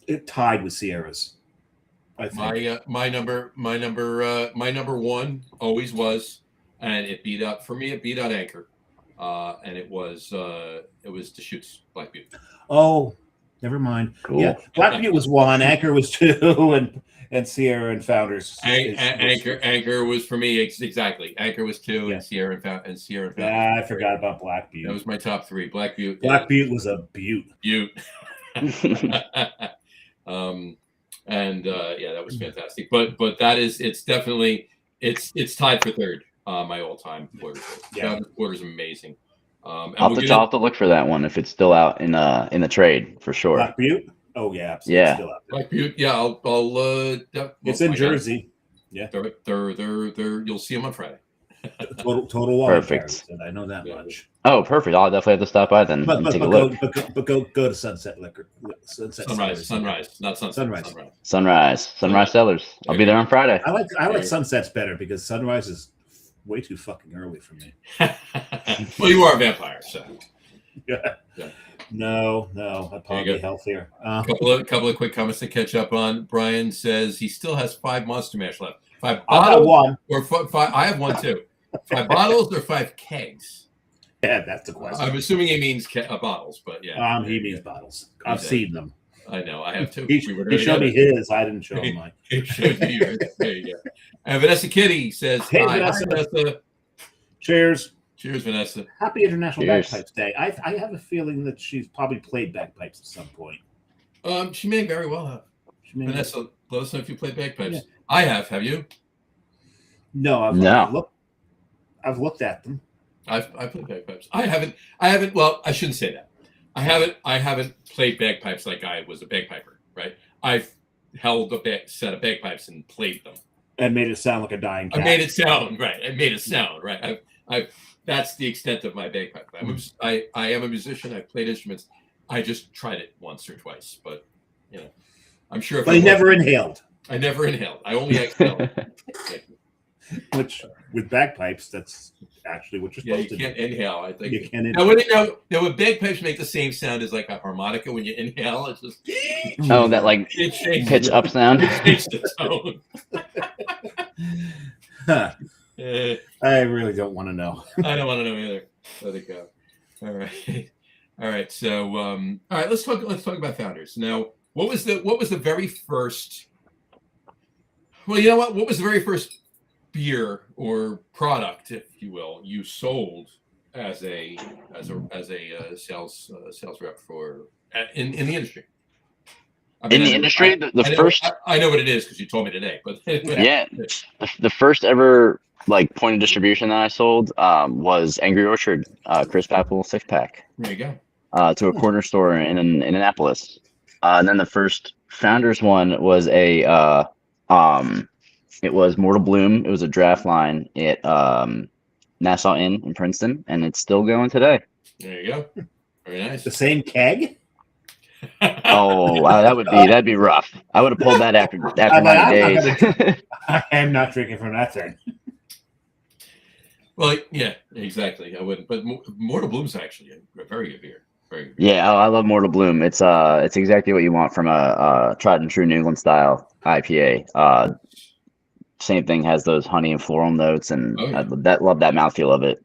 It tied with Sierra's. I think. My number 1 always was, and it beat out Anchor, and it was Deschutes Black Butte. Oh, never mind. Cool. Yeah, Black Butte was 1, Anchor was 2, and Sierra and Founders. Anchor was for me exactly. Anchor was 2, and Sierra and Founders. Yeah, I forgot about Black Butte. That was my top 3. Black Butte. Butte was a beaut. And that was fantastic. But it's definitely tied for 3rd. My all-time porter. Yeah, porter's amazing. I'll have to look for that one if it's still out in the trade for sure. Black Butte. Oh yeah, absolutely. Yeah. Still out there. Black Butte. Yeah, I'll it's in Jersey. Yeah, they're you'll see them on Friday. Total water. Perfect. I know that much. Oh, perfect. I'll definitely have to stop by then and take a look. But go to Sunset Liquor. Sunrise, not Sunset. Sunrise Cellars. I'll be there on Friday. I like Sunsets better because Sunrise is way too fucking early for me. Well, you are a vampire, so. Yeah. No, I'd probably be healthier. Couple of quick comments to catch up on. Brian says he still has 5 Monster Mash left. 5 I've got bottles one. or 5? I have one too. 5 bottles or 5 kegs? Yeah, that's the question. I'm assuming he means bottles, but yeah. He means bottles. I've seen them. I know. I have two. He showed me his. I didn't show him mine. He showed you yours. There you go. And Vanessa Kitty says, Hey, hi, Vanessa. Cheers. Cheers, Vanessa. Happy International Cheers. Bagpipes Day. I have a feeling that she's probably played bagpipes at some point. She may very well have. Vanessa, let us know if you played bagpipes. Yeah. I have. Have you? No, I've looked at them. I played bagpipes. I haven't. Well, I shouldn't say that. I haven't played bagpipes like I was a bagpiper. Right. I've held a set of bagpipes and played them. And made it sound like a dying cat. I made it sound right. I made it sound right. That's the extent of my bagpipe. I am a musician. I played instruments. I just tried it once or twice, but I'm sure. But he never inhaled. I never inhaled. I only exhaled. Which, with bagpipes, that's actually what you're supposed to do. You can't inhale. I think you can't inhale. Now, when bagpipes make the same sound as like a harmonica when you inhale, it's just that like pitch up sound. It shakes the tone. Huh. I really don't want to know. I don't want to know either. Let it go. All right. All right. So, all right. Let's talk about founders. Now, what was the very first? Well, you know what? What was the very first beer or product, if you will, you sold as a sales rep for in the industry? I mean, in the industry, the first. I know what it is because you told me today. But yeah, the first ever like point of distribution that I sold was Angry Orchard crisp apple 6-pack. There you go. To a corner store in Annapolis, and then the first Founders one was it was Mortal Bloom. It was a draft line at Nassau Inn in Princeton, and it's still going today. There you go. Very nice. The same keg? Oh, wow, that'd be rough. I would have pulled that after 90 days. I am not drinking from that thing. Well, yeah, exactly. I wouldn't. But Mortal Bloom's actually a very good beer. Very good beer. Yeah, I love Mortal Bloom. It's exactly what you want from a tried and true New England style IPA. Same thing, has those honey and floral notes, and I love that mouthfeel of it.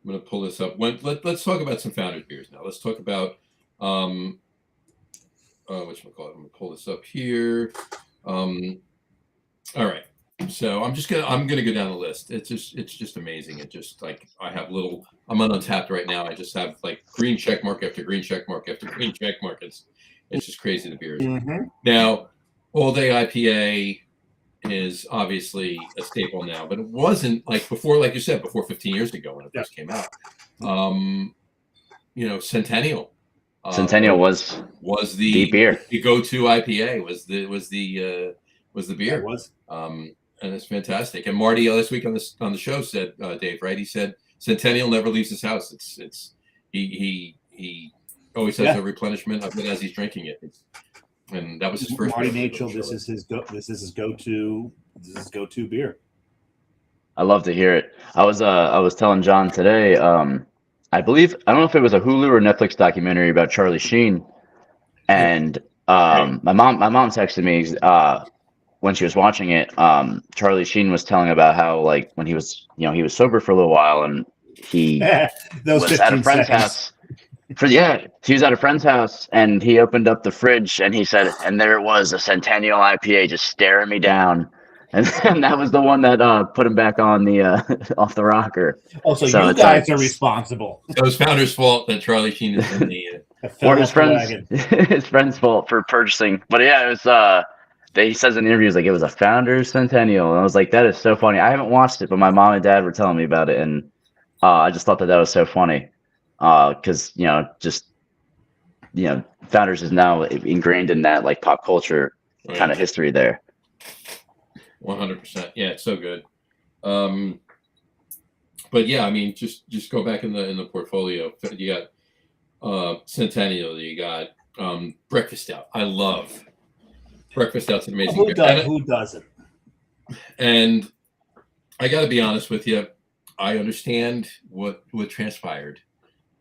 I'm going to pull this up. Let's talk about some Founders beers now. Let's talk about whatchamacallit. I'm going to pull this up here. All right. So I'm gonna go down the list. It's just amazing. It just like I'm on Untapped right now. I just have like green check mark after green check mark after green check mark. It's just crazy, the beers. Mm-hmm. Now, All Day IPA is obviously a staple now, but it wasn't like before, like you said, before 15 years ago when it first came out. Centennial. Centennial was the beer. The go-to IPA was the beer. Yeah, it was. And it's fantastic. And Marty last week on the show said, Dave, right? He said Centennial never leaves his house. He always has a replenishment of it as he's drinking it. And that was his first. Marty Nachel, this is his go-to beer. I love to hear it. I was telling John today. I don't know if it was a Hulu or Netflix documentary about Charlie Sheen, and my mom texted me when she was watching it. Charlie Sheen was telling about how like when he was sober for a little while, and he was at a friend's house. He was at a friend's house, and he opened up the fridge, and he said, and there was a Centennial IPA just staring me down. And that was the one that put him back on the off the rocker. Also, so you guys are responsible. It was Founders' fault that Charlie Sheen is in the or his friend's fault for purchasing. But yeah, it was. He says in interviews like it was a Founders Centennial, and I was like, that is so funny. I haven't watched it, but my mom and dad were telling me about it, and I just thought that was so funny because Founders is now ingrained in that like pop culture kind of history there. 100%. Yeah, it's so good. But yeah, I mean, just go back in the portfolio. You got Centennial. You got Breakfast Stout. I love Breakfast Stout's an amazing. Who doesn't? And I got to be honest with you. I understand what transpired,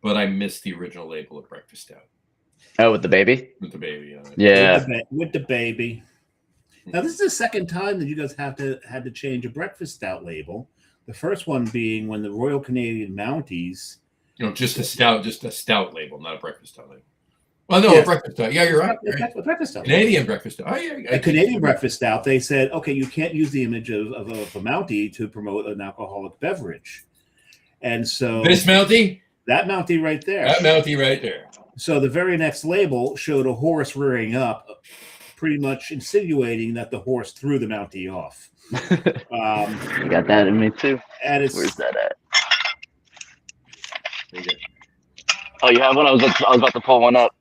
but I missed the original label of Breakfast Stout. Oh, with the baby? With the baby. Yeah. With the baby. Now, this is the second time that you guys had to change a breakfast stout label. The first one being when the Royal Canadian Mounties. Just a stout label, not a breakfast stout label. Well, no, a breakfast stout. Yeah, you're right. A breakfast stout. Canadian breakfast stout. Oh, yeah. A Canadian breakfast stout. They said, okay, you can't use the image of a Mountie to promote an alcoholic beverage. And so this Mountie? That Mountie right there. That Mountie right there. So the very next label showed a horse rearing up, pretty much insinuating that the horse threw the Mountie off. You got that in me too. And where's that at? There you go. Oh, you have one? I was about to pull one up.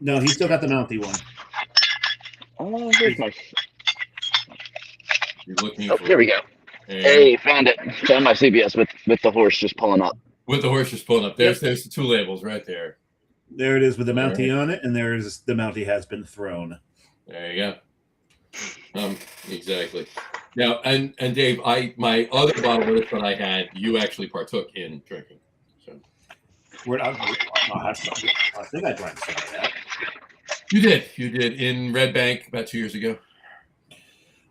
No, he still got the Mountie one. Oh, here's my. You're looking. Oh, here we go. Hey, found it. Found my CBS with the horse just pulling up. With the horse just pulling up. There's the two labels right there. There it is with the Mountie on it, and there's the Mountie has been thrown. There you go. Exactly. Now, and Dave, my other bottle list that I had, you actually partook in drinking. So. I think I drank some of that. You did in Red Bank about 2 years ago.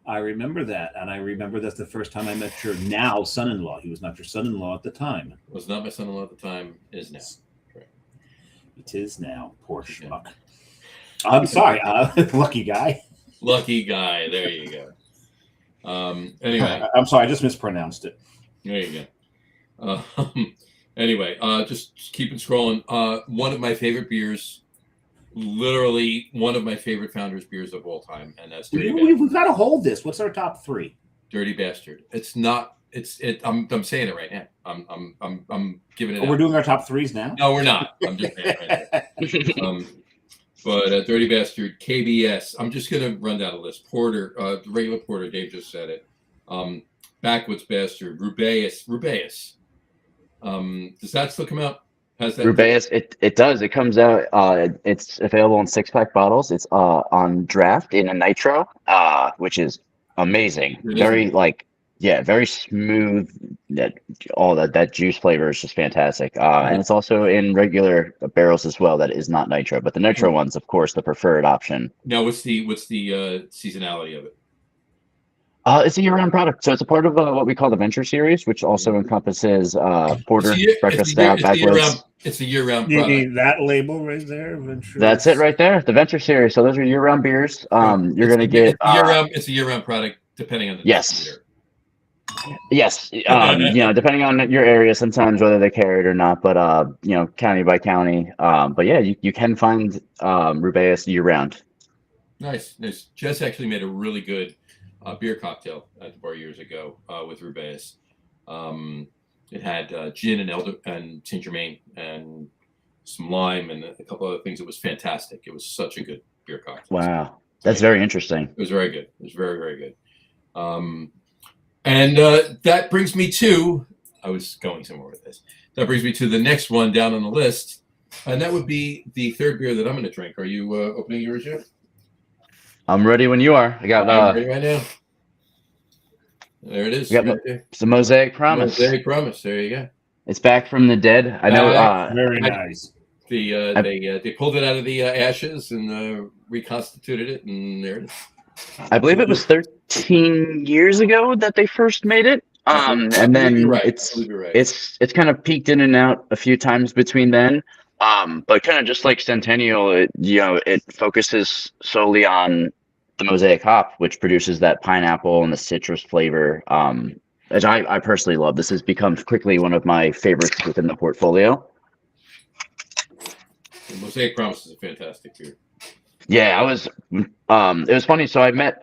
I remember that, and I remember that's the first time I met your now son-in-law. He was not your son-in-law at the time. Was not my son-in-law at the time. Is now. Right. It is now. Poor schmuck. I'm sorry. Lucky guy. Lucky guy. There you go. Anyway. I'm sorry. I just mispronounced it. There you go. Anyway, just keeping scrolling. One of my favorite beers, literally one of my favorite Founders beers of all time, and that's Dirty Bastard. We've got to hold this. What's our top three? Dirty Bastard. It's not. I'm saying it right now. I'm giving it. Oh, we're doing our top threes now. No, we're not. I'm just saying it right now. But Dirty Bastard, KBS. I'm just gonna run down a list. Porter, the regular Porter. Dave just said it. Backwoods Bastard, Rubaeus. Does that still come out? Has that? Rubaeus, it does. It comes out. It's available in 6-pack bottles. It's on draft in a nitro, which is amazing. Very very smooth. That juice flavor is just fantastic. And it's also in regular barrels as well. That is not nitro, but the nitro one's, of course, the preferred option. Now, what's the seasonality of it? It's a year-round product, so it's a part of what we call the Venture Series, which also encompasses Porter, Breakfast Stout, Backwoods. It's a year-round You product. need that label right there? Venture. That's it right there, the Venture Series. So those are year-round beers. You're going to get... It's a year-round product, depending on the Yes. Yes. Depending on your area, sometimes whether they carry it or not, but, county by county. But yeah, you can find Rubaeus year-round. Nice. Jess actually made a really good beer cocktail at the bar years ago with Rubaeus. It had gin and Saint Germain and some lime and a couple other things. It was fantastic. It was such a good beer cocktail. Wow, that's very interesting. It was very good. It was very, very good. And that brings me to, I was going somewhere with this. That brings me to the next one down on the list, and that would be the third beer that I'm going to drink. Are you opening yours yet? I'm ready when you are. I got I'm ready right now. There it is. It's the Mosaic Promise. Mosaic Promise. There you go. It's back from the dead. I know. Very nice. They pulled it out of the ashes and reconstituted it, and there it is. I believe it was 13 years ago that they first made it. And then it's kind of peaked in and out a few times between then. But kind of just like Centennial, it focuses solely on the Mosaic hop, which produces that pineapple and the citrus flavor, which I personally love. This has become quickly one of my favorites within the portfolio. The Mosaic Promise is a fantastic beer. Yeah, it was funny. So I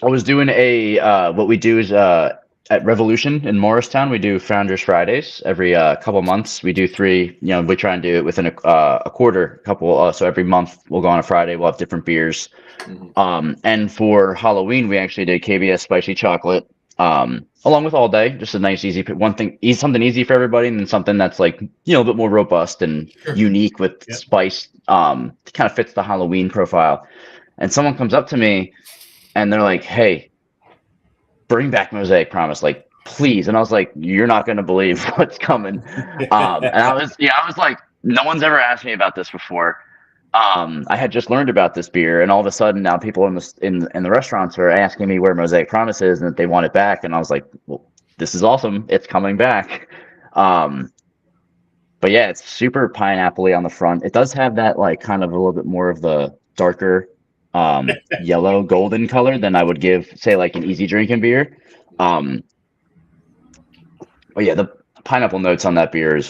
was doing what we do is at Revolution in Morristown, we do Founders Fridays every couple months. We do 3. We try and do it within a quarter. So every month we'll go on a Friday. We'll have different beers. Mm-hmm. And for Halloween, we actually did KBS Spicy Chocolate, along with All Day. Just a nice, easy one thing. Something easy for everybody, and then something that's like a bit more robust and unique with spice. Kind of fits the Halloween profile. And someone comes up to me, and they're like, "Hey, bring back Mosaic Promise, like, please." And I was like, "You're not going to believe what's coming." And I was like, no one's ever asked me about this before. I had just learned about this beer, and all of a sudden now people in the restaurants are asking me where Mosaic Promise is and that they want it back. And I was like, well, this is awesome. It's coming back. But yeah, it's super pineapple-y on the front. It does have that like kind of a little bit more of the darker yellow golden color than I would give, say, like an easy drinking beer. But yeah, the pineapple notes on that beer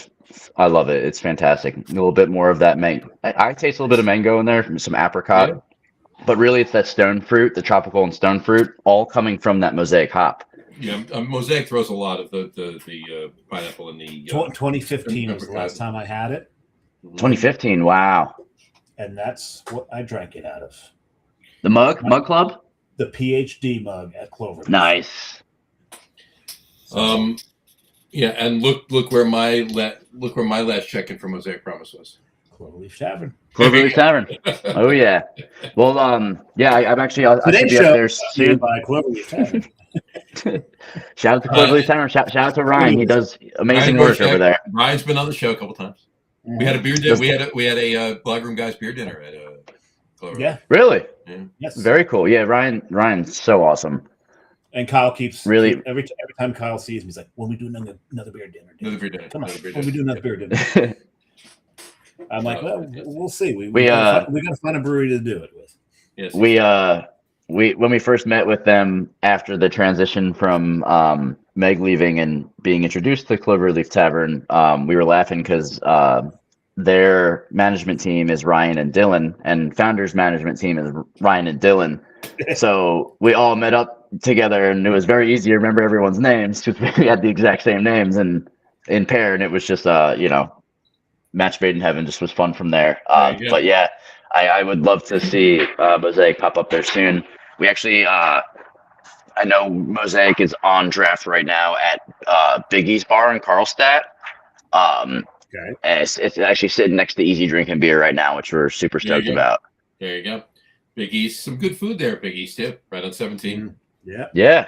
I love it. It's fantastic. A little bit more of that mango. I taste a little bit of mango in there, some apricot, Yeah. but really it's that stone fruit, the tropical and stone fruit, all coming from that Mosaic hop. Yeah, Mosaic throws a lot of the pineapple in the. 2015 was the last time I had it. 2015, wow. And that's what I drank it out of. The mug club? The PhD mug at Clover. Nice. Yeah, and look where my last check-in for Mosaic Promise was. Cloverleaf Tavern. Cloverleaf Tavern. Oh yeah. Well, yeah, I'm actually. I should be up there soon. By Cloverleaf Tavern. Shout out to Cloverleaf Tavern. Shout out to Ryan. He does amazing work over there. Ryan's been on the show a couple times. Mm-hmm. We had a beer dinner. We had a Blog Room Guys beer dinner at Cloverleaf. Yeah. Really? Yeah. Yes. Very cool. Yeah, Ryan's so awesome. And Kyle keeps really every time Kyle sees me, he's like, "When we do another beer dinner, another beer dinner, come on, when we do another beer dinner." I'm like, well, we'll see. We gotta find a brewery to do it with. Yes. We when we first met with them after the transition from Meg leaving and being introduced to Cloverleaf Tavern, we were laughing because their management team is Ryan and Dillon, and Founders management team is Ryan and Dillon. So we all met up together, and it was very easy to remember everyone's names because we had the exact same names and in pair, and it was just match made in heaven. Just was fun from there. But yeah, I would love to see Mosaic pop up there soon. We actually I know Mosaic is on draft right now at Big E's Bar in Carlstadt. Okay. And it's actually sitting next to Easy Drinking Beer right now, which we're super stoked about. There you go. Big East, some good food there. Big East too, right on 17. Yeah.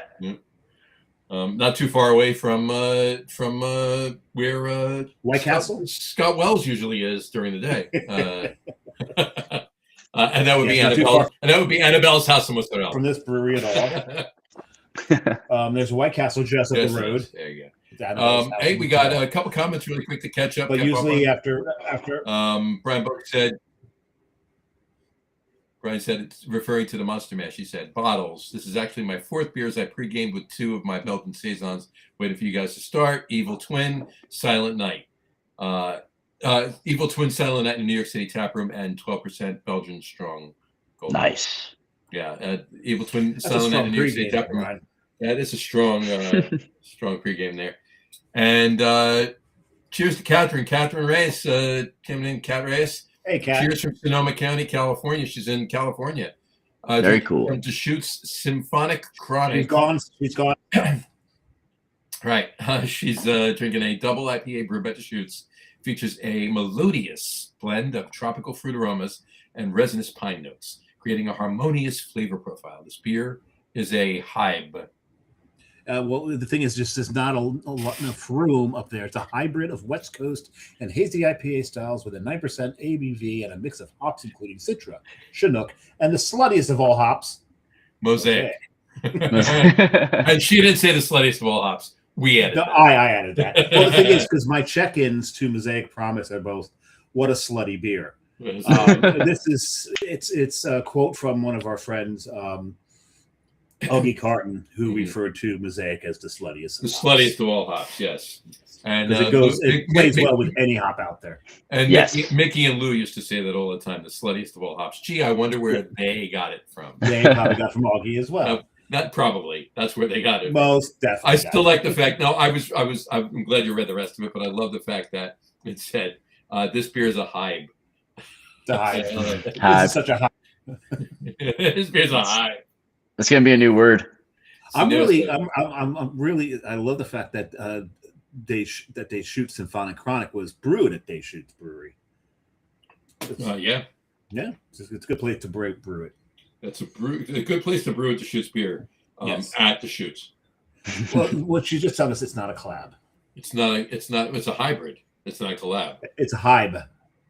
Not too far away from where White Castle Scott Wells usually is during the day. And that would be Annabelle. And that would be Annabelle's house in Worcester. From this brewery at all. There's a White Castle just up the road. There you go. Hey, we got a couple comments really quick to catch up. But usually after Brian said it's referring to the Monster Mash. He said, bottles. This is actually my fourth beer as I pre-gamed with two of my Belgian Saisons. Waiting for you guys to start. Evil Twin, Silent Night. Evil Twin, Silent Night in the New York City tap room, and 12% Belgian Strong Gold. Nice. Yeah, Evil Twin, Silent Night in the New York City tap room. That is a strong, strong pregame there. And cheers to Catherine. Catherine Reyes, coming in, Cat Reyes. Hey, Cat. Cheers from Sonoma County, California. She's in California. Very cool. From Deschutes Symphonic Chronic. She's gone. Right. She's drinking a double IPA brew by Deschutes. Features a melodious blend of tropical fruit aromas and resinous pine notes, creating a harmonious flavor profile. This beer is a hybe. Well, the thing is, just there's not enough room up there. It's a hybrid of West Coast and hazy IPA styles with a 9% ABV and a mix of hops, including Citra, Chinook, and the sluttiest of all hops, Mosaic. And she didn't say the sluttiest of all hops. We added that. I added that. Well, the thing is, because my check-ins to Mosaic Promise are both, what a slutty beer. It's a quote from one of our friends, Augie Carton, who referred to Mosaic as the sluttiest. The sluttiest of all hops, yes. And it plays well with any hop out there. And yes. Mickey and Lou used to say that all the time, the sluttiest of all hops. Gee, I wonder where they got it from. They probably got from Augie as well. Not probably. That's where they got it. Most definitely. I still like the fact. No, I'm glad you read the rest of it, but I love the fact that it said this beer is a hybe. The hybe. This is such a hybe. This beer's a hybe. It's gonna be a new word. I'm really. I love the fact that Deschutes Symphonic Chronic was brewed at Deschutes Brewery. Yeah. It's a good place to brew it. That's a good place to brew at Deschutes beer. Yes. At Deschutes. Well, what you just told us, it's not a collab. It's a hybrid. It's not a collab. It's a hybe.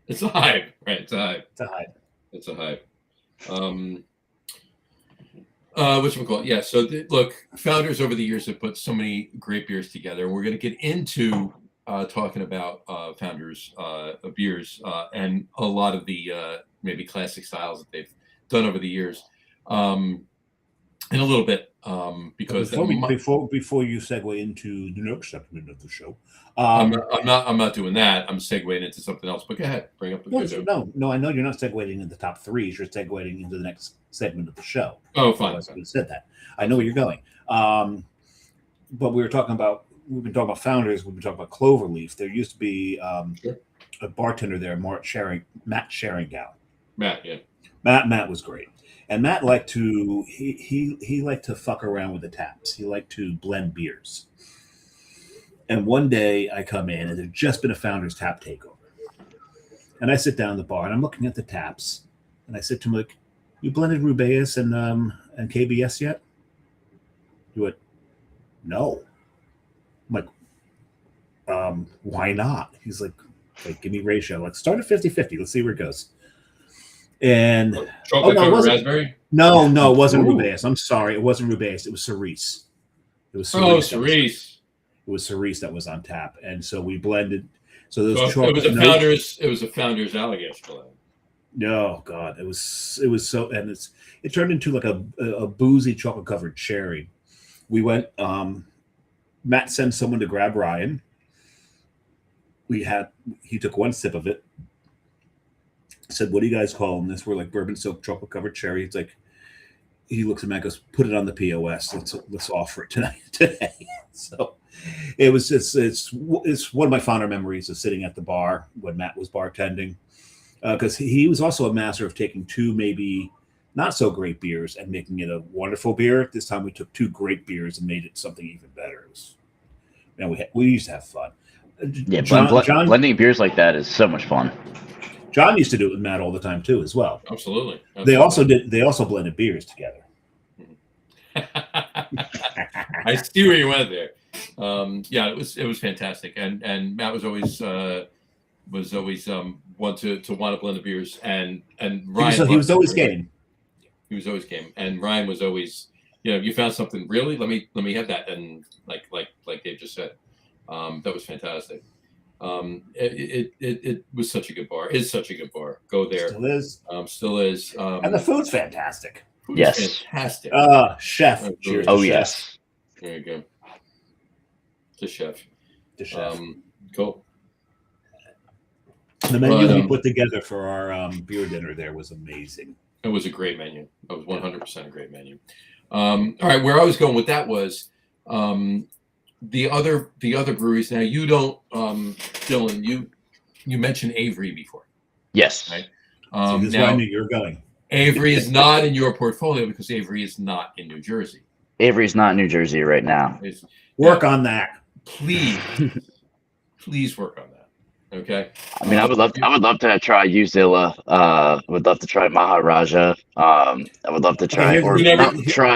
It's a hype, right? It's a hype. It's a hype. It's a hype. Whatchamacallit? Yeah. So look, Founders over the years have put so many great beers together. We're going to get into talking about Founders beers and a lot of the maybe classic styles that they've done over the years in a little bit because before you segue into the next segment of the show, I'm not doing that. I'm segueing into something else. But go ahead, bring up the no. I know you're not segueing into the top threes. You're segueing into the next segment of the show. Oh, fine. I said that. I know where you're going. But we've been talking about Founders. We've been talking about Cloverleaf. There used to be a bartender there, Matt Sheringow. Matt, yeah. Matt was great. And Matt liked to he liked to fuck around with the taps. He liked to blend beers. And one day I come in and there's just been a Founders tap takeover. And I sit down at the bar and I'm looking at the taps and I said to him, like, you blended Rubeus and KBS yet? He went, no. I'm like, why not? He's like, give me ratio. I'm like, start at 50-50. Let's see where it goes. And chocolate covered raspberry? No, it wasn't Rubeus. I'm sorry, it wasn't Rubeus. It was Cerise. It was Cerise. Cerise. It was Cerise that was on tap, and so we blended. So those it was a Founders. It was a Founders Allagash blend. No, God, it was so, and it turned into like a boozy chocolate covered cherry. We went. Matt sent someone to grab Ryan. He took one sip of it. Said, what do you guys calling this? We're like bourbon soaked chocolate covered cherry. It's like, he looks at me and goes, put it on the POS. Let's offer it today. So it was just, it's one of my fonder memories of sitting at the bar when Matt was bartending. Because he was also a master of taking two maybe not so great beers and making it a wonderful beer. This time we took two great beers and made it something even better. We used to have fun. Yeah, blending beers like that is so much fun. John used to do it with Matt all the time too, as well. Absolutely. They also blended beers together. I see where you went there. Yeah, it was fantastic, and Matt was always one to want to blend the beers, and Ryan. He was always game. He was always game, and Ryan was always, you found something really. Let me have that, and like Dave just said, that was fantastic. It was such a good bar. It's such a good bar. Go there. Still is. And the food's fantastic. Yes. Fantastic. Chef. Cheers. Oh, yes. There you go. The chef. Cool. The menu we put together for our beer dinner there was amazing. It was a great menu. It was 100% a great menu. All right, where I was going with that was the other breweries. Now you don't, Dillon. You mentioned Avery before. Yes. Right. So this is where I knew you were going. Avery is not in your portfolio because Avery is not in New Jersey. Avery's not in New Jersey right now. Work on that, please. Please work on that. Okay. I mean, I would love to try Uzilla. Would love to try Maharaja. I would love to try,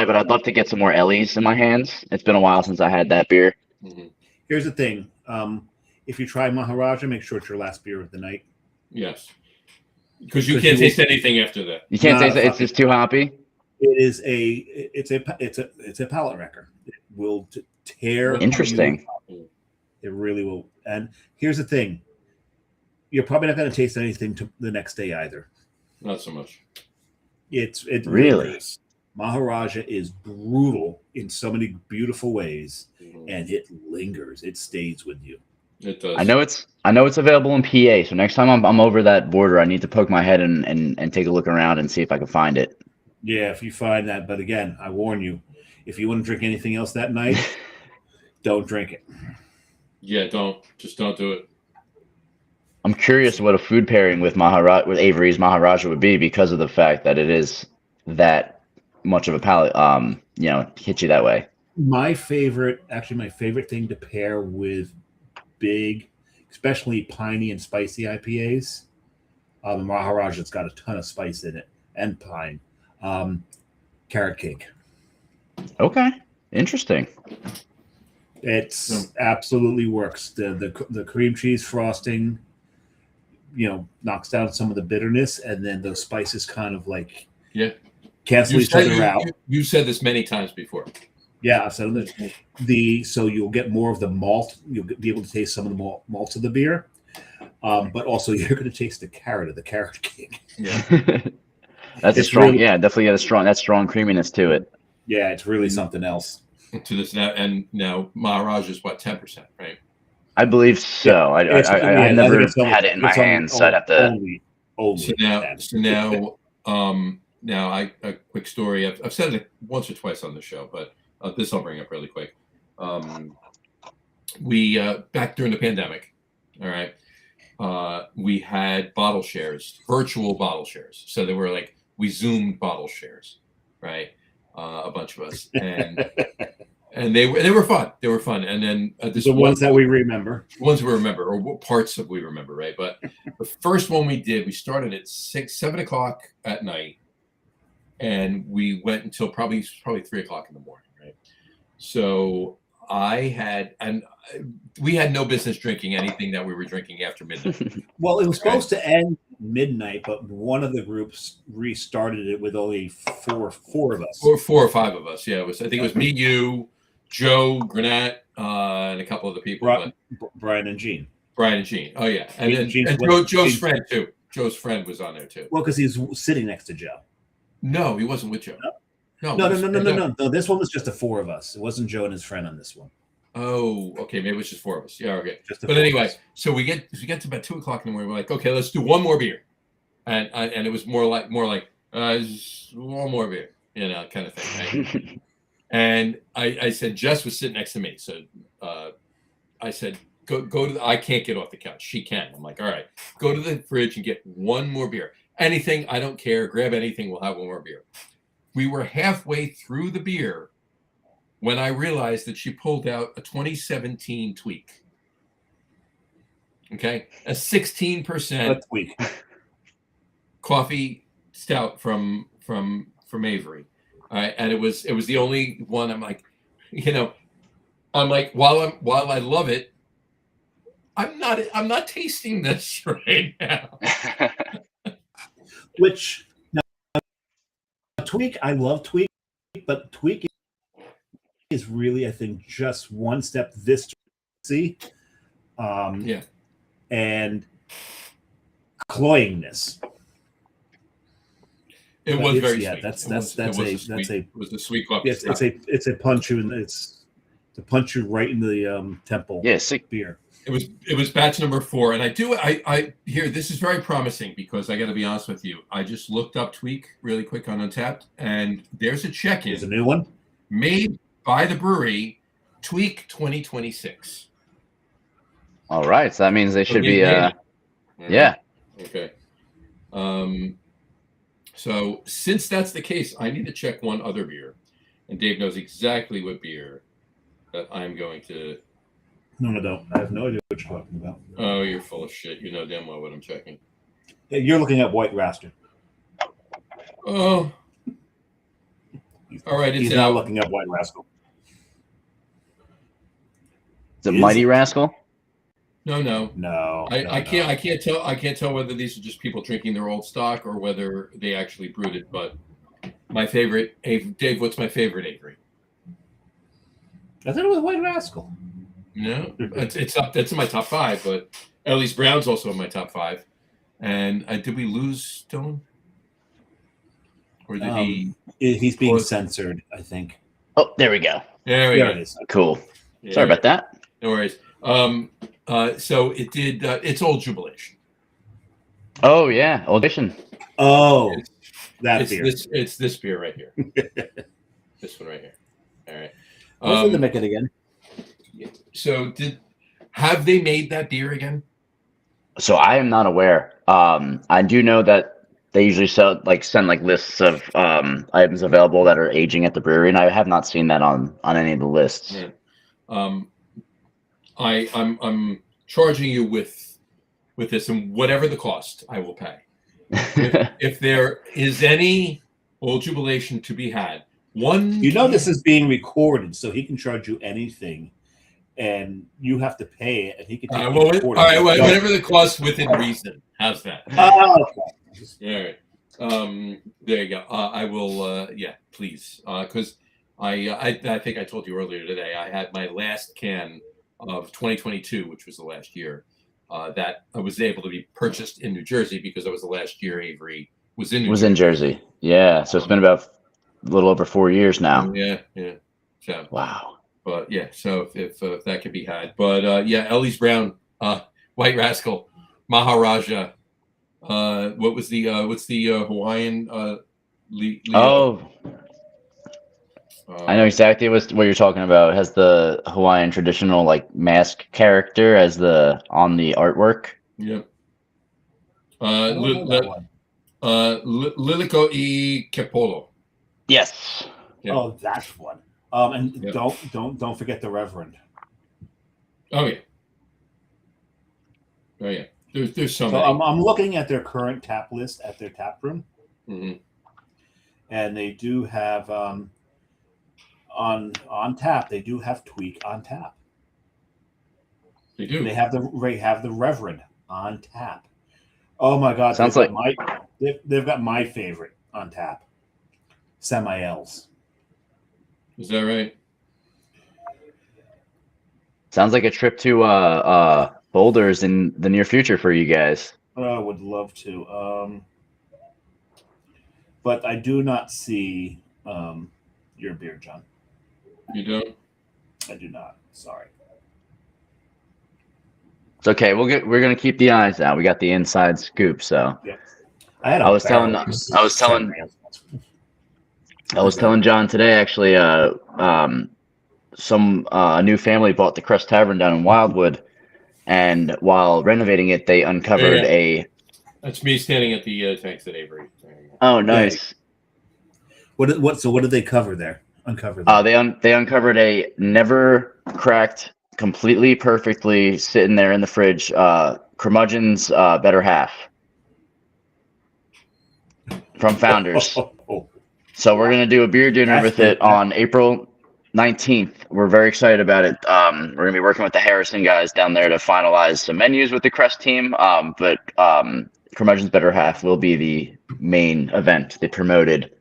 but I'd love to get some more Ellie's in my hands. It's been a while since I had that beer. Mm-hmm. Here's the thing: if you try Maharaja, make sure it's your last beer of the night. Yes, because you can't taste anything after that. You can't taste it. It's just too hoppy. It's a palate wrecker. It will tear. Interesting. It really will. And here's the thing: you're probably not going to taste anything the next day either. Not so much. It really is. Maharaja is brutal in so many beautiful ways, and it lingers. It stays with you. It does. I know it's available in PA. So next time I'm over that border, I need to poke my head and take a look around and see if I can find it. Yeah, if you find that. But again, I warn you, if you want to drink anything else that night, don't drink it. Yeah, don't do it. I'm curious what a food pairing with Avery's Maharaja would be because of the fact that it is that much of a palate, hit you that way. My favorite thing to pair with big, especially piney and spicy IPAs, the Maharaja's got a ton of spice in it and pine. Carrot cake. Okay, interesting. It's absolutely works. The cream cheese frosting, knocks down some of the bitterness, and then those spices kind of like cancel You each said other out. You said this many times before. Yeah, I've said this. So you'll get more of the malt. You'll be able to taste some of the malts of the beer, but also you're going to taste the carrot cake. Yeah, that's a strong. Really, definitely got that strong creaminess to it. Yeah, it's really something else. To this now Maharaj is what, 10%, right? I believe so. Yeah, I never had it in my hands, so I'd have to. Now a quick story. I've said it once or twice on the show, but this I'll bring up really quick. We back during the pandemic, all right, we had bottle shares, virtual bottle shares. So they were like, we Zoomed bottle shares, right? A bunch of us, and they were fun. They were fun. And then the ones that we remember, or parts of we remember, right? But the first one we did, we started at 7 o'clock at night, and we went until probably 3 o'clock in the morning, right? So we had no business drinking anything that we were drinking after midnight. Well, it was supposed to end midnight, but one of the groups restarted it with only four of us. Four or five of us. Yeah, I think it was me, you, Joe, Granat, and a couple other people. Brian and Gene. Oh yeah, and Joe's friend too. Joe's friend was on there too. Well, because he's sitting next to Joe. No, he wasn't with Joe. No. This one was just the four of us. It wasn't Joe and his friend on this one. Oh, okay. Maybe it was just four of us. Yeah, okay. But anyway, so we get to about 2 o'clock in the morning. We're like, okay, let's do one more beer, and it was more like one more beer, kind of thing. Right? And I said, Jess was sitting next to me, so I said, go to. I can't get off the couch. She can. I'm like, all right, go to the fridge and get one more beer. Anything, I don't care. Grab anything. We'll have one more beer. We were halfway through the beer when I realized that she pulled out a 2017 Tweak. Okay, a 16% coffee stout from Avery. All right, and it was the only one. I'm like, while I love it, I'm not tasting this right now. Which now, Tweak, I love Tweak, but Tweak is really, I think, just one step this see, and cloyingness. It was very sweet. That's a sweet coffee. It's a punch you, and it's to punch you right in the temple. Yeah, sick beer. It was batch number 4, and I hear this is very promising because I got to be honest with you. I just looked up Tweak really quick on Untappd, and there's a check-in. There's a new one made by the brewery, Tweak 2026. All right, so that means they should be. Yeah. Okay. So since that's the case, I need to check one other beer, and Dave knows exactly what beer that I'm going to. No, I don't. I have no idea what you're talking about. Oh, you're full of shit. You know damn well what I'm checking. Yeah, you're looking at White Raster. Oh. All right, he's not looking at White Rascal. Is it Mighty Rascal? No. I can't tell whether these are just people drinking their old stock or whether they actually brewed it. But my favorite, Dave, what's my favorite Avery? I thought it was White Rascal. No, it's up. That's in my top 5. But Ellie's Brown's also in my top 5. And did we lose Dillon? Or did he? He's being censored, I think. Oh, there we go. There we go. It is. Cool. Yeah. Sorry about that. No worries. So it did. It's Old Jubilation. Oh yeah, Old Jubilation. Oh, beer. It's this beer right here. This one right here. All right. Hopefully they make it again. So have they made that beer again? So I am not aware. I do know that they usually send lists of items available that are aging at the brewery, and I have not seen that on any of the lists. Yeah. I'm charging you with this, and whatever the cost, I will pay. If there is any Old Jubilation to be had, this is being recorded, so he can charge you anything, and you have to pay it, and he can take all right, whatever the cost within reason. How's that? Oh, all right. There you go. I will. Yeah, please. Because I think I told you earlier today. I had my last can of 2022, which was the last year. That I was able to be purchased in New Jersey because that was the last year Avery was in New Jersey. Yeah. So it's been about a little over 4 years now. Yeah. So wow. But yeah, so if that could be had, but yeah, Ellie's Brown, White Rascal, Maharaja. What's the Hawaiian? I know exactly what you're talking about. It has the Hawaiian traditional like mask character as on the artwork. Yep. Liliko I Kepolo. Yes. Yep. Oh, that's one. And yep. don't forget the Reverend. Oh yeah. Oh yeah. There's so many. I'm looking at their current tap list at their tap room, and they do have on tap. They do have Tweak on tap. They do. They have the Reverend on tap. Oh my God! Sounds they've got my favorite on tap. Semi-L's. Is that right? Sounds like a trip to Boulders in the near future for you guys. I would love to, but I do not see your beer, John. You don't? I do not. Sorry. It's okay. We're gonna keep the eyes out. We got the inside scoop. So yeah. I was telling John today actually. A new family bought the Crest Tavern down in Wildwood, and while renovating it, they uncovered That's me standing at the tanks at Avery. Oh, nice. So what did they cover there? Uncover there? They uncovered a never cracked, completely perfectly sitting there in the fridge. Curmudgeon's better half from Founders. So we're gonna do a beer dinner with it on April 19th. We're very excited about it. We're gonna be working with the Harrison guys down there to finalize some menus with the Crest team. But Curmudgeon's better half will be the main event, the promoted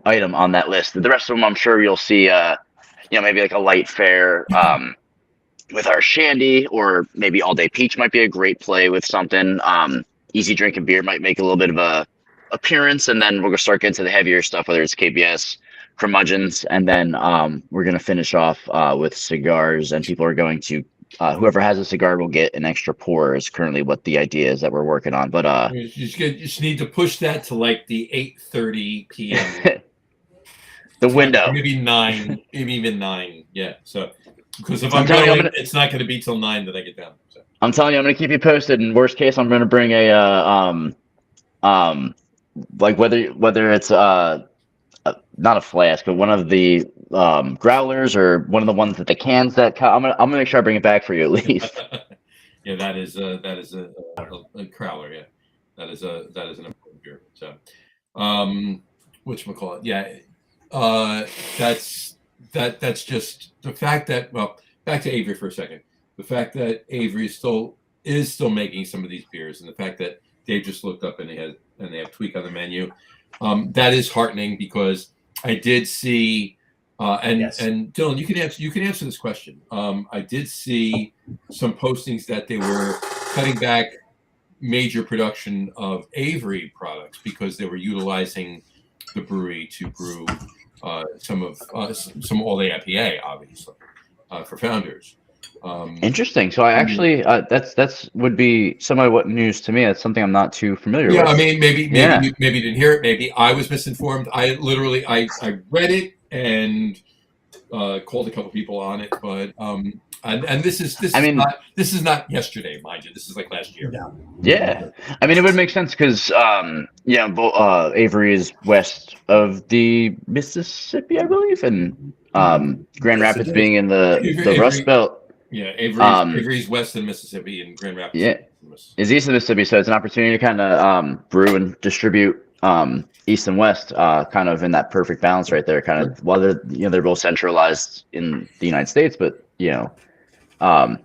item on that list. The rest of them, I'm sure you'll see. Maybe like a light fare with our shandy, or maybe all day peach might be a great play with something. Easy drinking beer might make a little bit of a appearance, and then we're gonna start getting to the heavier stuff, whether it's KBS, Curmudgeons, and then we're gonna finish off with cigars, and people are going to whoever has a cigar will get an extra pour is currently what the idea is that we're working on. But you just need to push that to like the 8:30 p.m. the window, maybe 9, maybe even 9. Yeah. So because if I'm going, it's not going to be till 9 that I get down. So. I'm telling you, I'm going to keep you posted. In worst case, I'm going to bring a like whether it's not a flask, but one of the growlers, or one of the ones that the cans that I'm gonna make sure I bring it back for you at least. Yeah, that is a crowler. Yeah, that is an important beer. So, whatchamacallit? Yeah, that's just the fact that, well, back to Avery for a second. The fact that Avery is still making some of these beers, and the fact that Dave just looked up and they have Tweak on the menu, that is heartening, because I did see, and Dillon, you can answer this question. I did see some postings that they were cutting back major production of Avery products because they were utilizing the brewery to brew some all day IPA, obviously, for Founders. Interesting. So I actually that's would be somewhat news to me. That's something I'm not too familiar with. Yeah, I mean, maybe you didn't hear it. Maybe I was misinformed. I literally I read it and called a couple people on it, but and this is not yesterday, mind you. This is like last year. Yeah. I mean, it would make sense because Avery is west of the Mississippi, I believe, and Grand Rapids being in the Rust Belt. Yeah, Avery's west of Mississippi, and Grand Rapids. Yeah, is east of Mississippi, so it's an opportunity to kind of brew and distribute east and west, kind of in that perfect balance right there. Kind of, while they're both centralized in the United States, but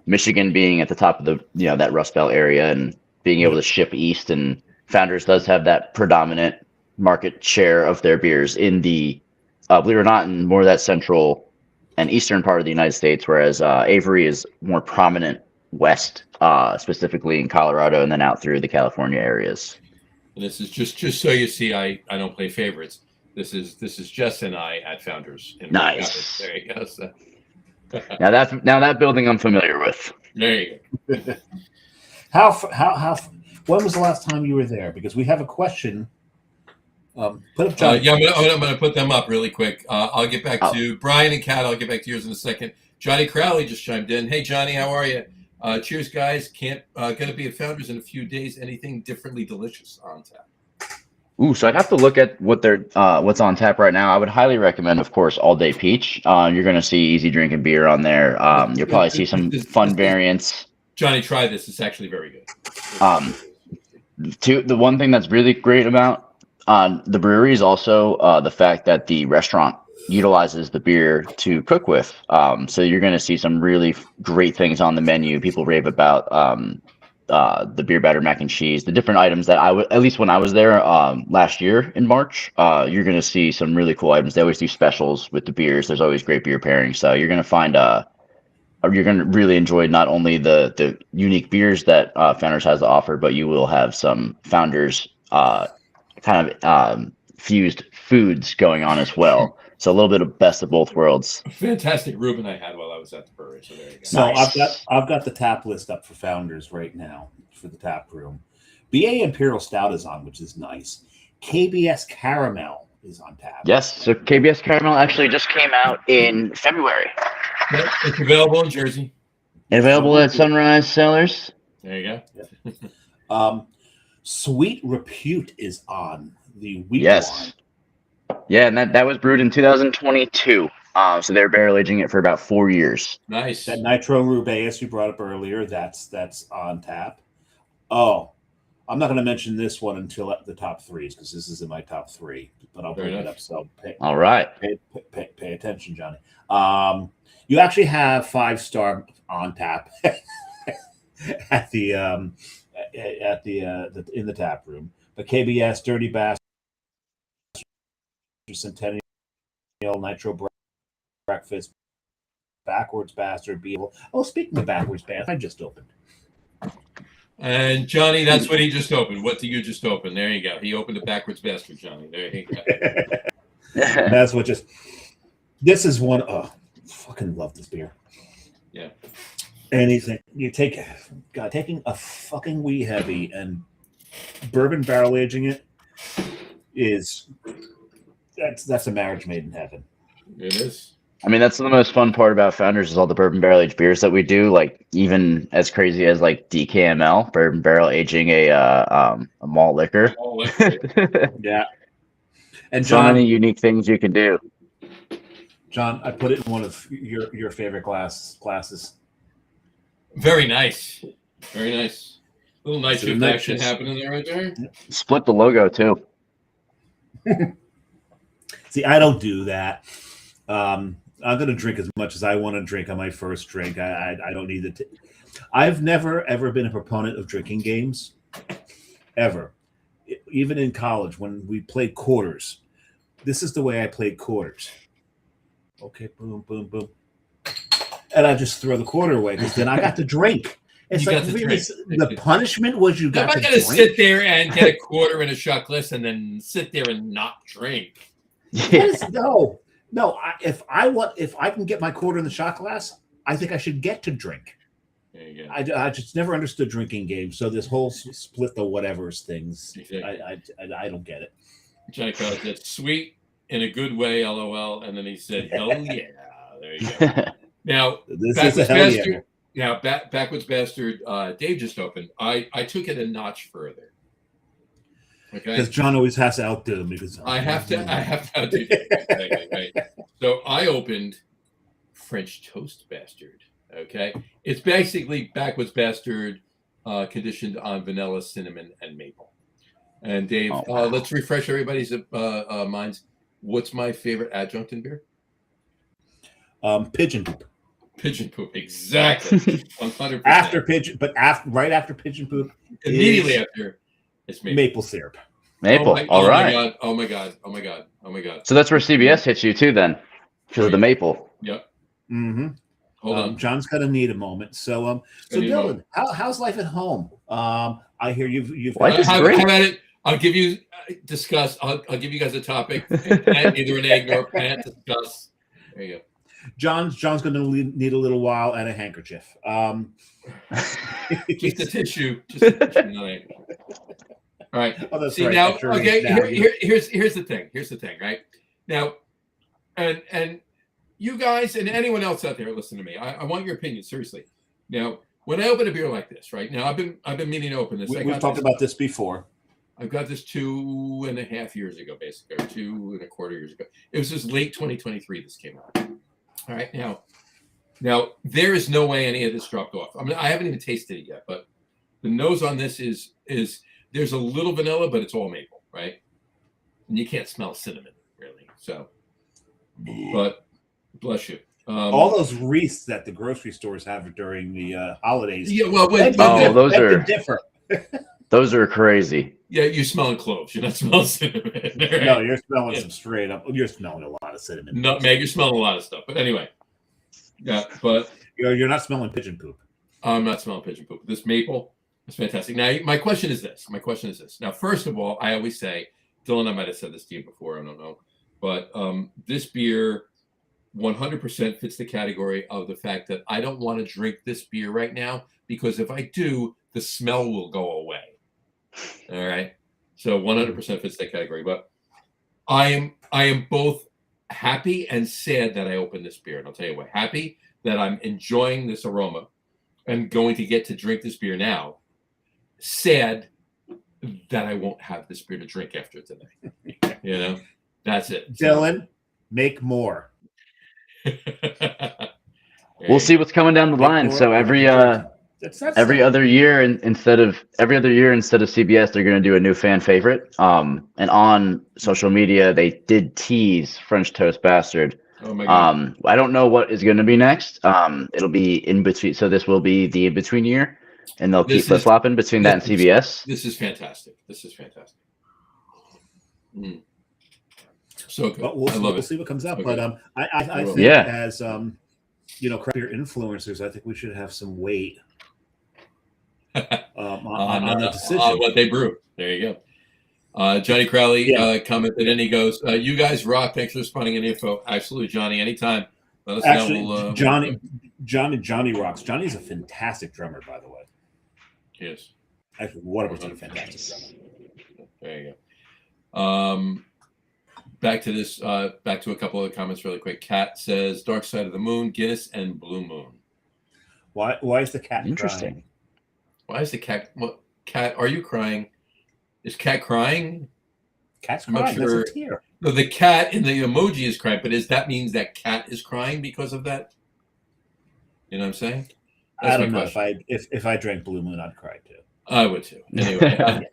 Michigan being at the top of the that Rust Belt area and being able to ship east, and Founders does have that predominant market share of their beers in the believe it or not, in more of that central and eastern part of the United States, whereas Avery is more prominent west, specifically in Colorado and then out through the California areas. And this is just so you see, I don't play favorites. This is Jess and I at Founders. Nice. There you go. So. now that building I'm familiar with. There you go. How when was the last time you were there? Because we have a question. Put up Johnny. Yeah, I'm going to put them up really quick. I'll get back to Brian and Kat. I'll get back to yours in a second. Johnny Crowley just chimed in. Hey, Johnny, how are you? Cheers, guys. Going to be at Founders in a few days. Anything differently delicious on tap? Ooh, so I'd have to look at what they're what's on tap right now. I would highly recommend, of course, All Day Peach. You're going to see easy drinking beer on there. You'll probably see some fun variants. Johnny, try this. It's actually very good. The one thing that's really great about the brewery is also the fact that the restaurant utilizes the beer to cook with. So you're going to see some really great things on the menu. People rave about the beer batter mac and cheese, the different items that at least when I was there last year in March, you're going to see some really cool items. They always do specials with the beers. There's always great beer pairings. So you're going to find you're going to really enjoy not only the unique beers that Founders has to offer, but you will have some Founders kind of fused foods going on as well. So a little bit of best of both worlds. A fantastic Reuben I had while I was at the brewery. So there you go. So nice. I've got the tap list up for Founders right now for the tap room. BA Imperial Stout is on, which is nice. KBS Caramel is on tap. Yes, so KBS Caramel actually just came out in February. Yep, it's available in Jersey. Available at Sunrise Cellars. There you go. Yep. Sweet Repute is on the wheat wine. Yeah, and that was brewed in 2022. So they're barrel aging it for about 4 years. Nice. That Nitro Rubaeus you brought up earlier, that's on tap. Oh, I'm not going to mention this one until the top threes because this is in my top three, but I'll bring it up. So all right, pay attention, Johnny. You actually have 5-star on tap at the in the tap room. But KBS, Dirty Bastard, Centennial, Nitro Breakfast, Backwards Bastard, Beetle. Oh, speaking of Backwards Bastard, I just opened. And Johnny, that's what he just opened. What do you just open? There you go. He opened a Backwards Bastard, Johnny. There you go. That's what this is one. Oh, fucking love this beer. Yeah. Anything you taking a fucking wee heavy and bourbon barrel aging it is that's a marriage made in heaven. It is. I mean, that's the most fun part about Founders is all the bourbon barrel aged beers that we do. Like even as crazy as like DKML, bourbon barrel aging a malt liquor. Yeah. And John, so many unique things you can do. John, I put it in one of your favorite glasses. Very nice. Very nice. A little night shift action happening there right there. Split the logo too. See, I don't do that. I'm going to drink as much as I want to drink on my first drink. I don't need it. I've never, ever been a proponent of drinking games, ever. Even in college, when we played quarters, this is the way I played quarters. Okay, boom, boom, boom. And I just throw the quarter away because then I got to drink. It's like really, the punishment was you got to drink. I'm not going to sit there and get a quarter in a shot glass and then sit there and not drink. Yes, no. If I can get my quarter in the shot glass, I think I should get to drink. There you go. I just never understood drinking games. So this whole split the whatevers things, exactly. I don't get it. Johnny Crowley said, "Sweet in a good way, LOL," and then he said, "Hell yeah!" There you go. Now, Backwards Bastard. Now, Backwards Bastard. Dave just opened. I took it a notch further. Okay, because John always has to outdo me. Because I have to outdo you. Right. So I opened French Toast Bastard. Okay, it's basically Backwards Bastard conditioned on vanilla, cinnamon, and maple. And Dave, let's refresh everybody's minds. What's my favorite adjunct in beer? Pigeon Poop. Pigeon poop, exactly. 100%. Right after pigeon poop, immediately after, it's maple syrup. Maple. Oh All right. my god! Oh my god! Oh my god! Oh my god! So that's where CBS hits you too, then, because of the maple. Yep. Mm-hmm. Hold on. John's gonna need a moment. So Dillon, how's life at home? I hear you've Life is how great. about it? I'll give you discuss. I'll give you guys a topic. Either an egg nor a plant to discuss. There you go. John's going to need a little while and a handkerchief. Just a tissue. Just a tissue. No, all right. Oh, that's See right. now, Sure okay. now, Here's the thing. Here's the thing. Right now, and you guys and anyone else out there, listen to me. I want your opinion seriously. Now, when I open a beer like this, right now, I've been meaning to open this. We've talked about this before. I've got this 2.5 years ago, basically, or 2.25 years ago. It was just late 2023 this came out. All right, now there is no way any of this dropped off. I mean, I haven't even tasted it yet, but the nose on this is there's a little vanilla, but it's all maple, right? And you can't smell cinnamon really. So, but bless you. All those wreaths that the grocery stores have during the holidays. Yeah, well, those are different. Those are crazy. Yeah, you're smelling cloves. You're not smelling cinnamon. Right? No, you're smelling some straight up. You're smelling a lot of cinnamon. Nutmeg. You're smelling a lot of stuff. But anyway, yeah. But you're not smelling pigeon poop. I'm not smelling pigeon poop. This maple is fantastic. Now, my question is this. Now, first of all, I always say, Dillon, I might have said this to you before. I don't know, but this beer 100% fits the category of the fact that I don't want to drink this beer right now because if I do, the smell will go away. All right. So 100% fits that category. But I am both happy and sad that I opened this beer. And I'll tell you what, happy that I'm enjoying this aroma and going to get to drink this beer now. Sad that I won't have this beer to drink after today. You know, that's it. Dillon, make more. We'll see what's coming down the line. So every other year instead of CBS, they're going to do a new fan favorite. And on social media, they did tease French Toast Bastard. Oh my God. I don't know what is going to be next. It'll be in between. So this will be the in between year, and they'll keep flip-flopping between that and CBS. This is fantastic. Mm. So good. But we'll see what comes up. Okay. But I think as craft beer influencers, I think we should have some weight on the decision. On what they brew. There you go. Johnny Crowley commented and he goes, you guys rock. Thanks for responding in info. Absolutely, Johnny. Anytime. Let us know. Johnny rocks. Johnny's a fantastic drummer, by the way. Yes. Actually, 100% fantastic drummer. There you go. Back to this. Back to a couple of comments really quick. Cat says, Dark Side of the Moon, Guinness, and Blue Moon. Why is the cat interesting? Crying? Why is the cat? What cat? Are you crying? Is cat crying? Cat's crying. Sure. That's a tear. No, the cat in the emoji is crying, but that means that cat is crying because of that? You know what I'm saying? I don't know. If I drank Blue Moon, I'd cry too. I would too. Anyway,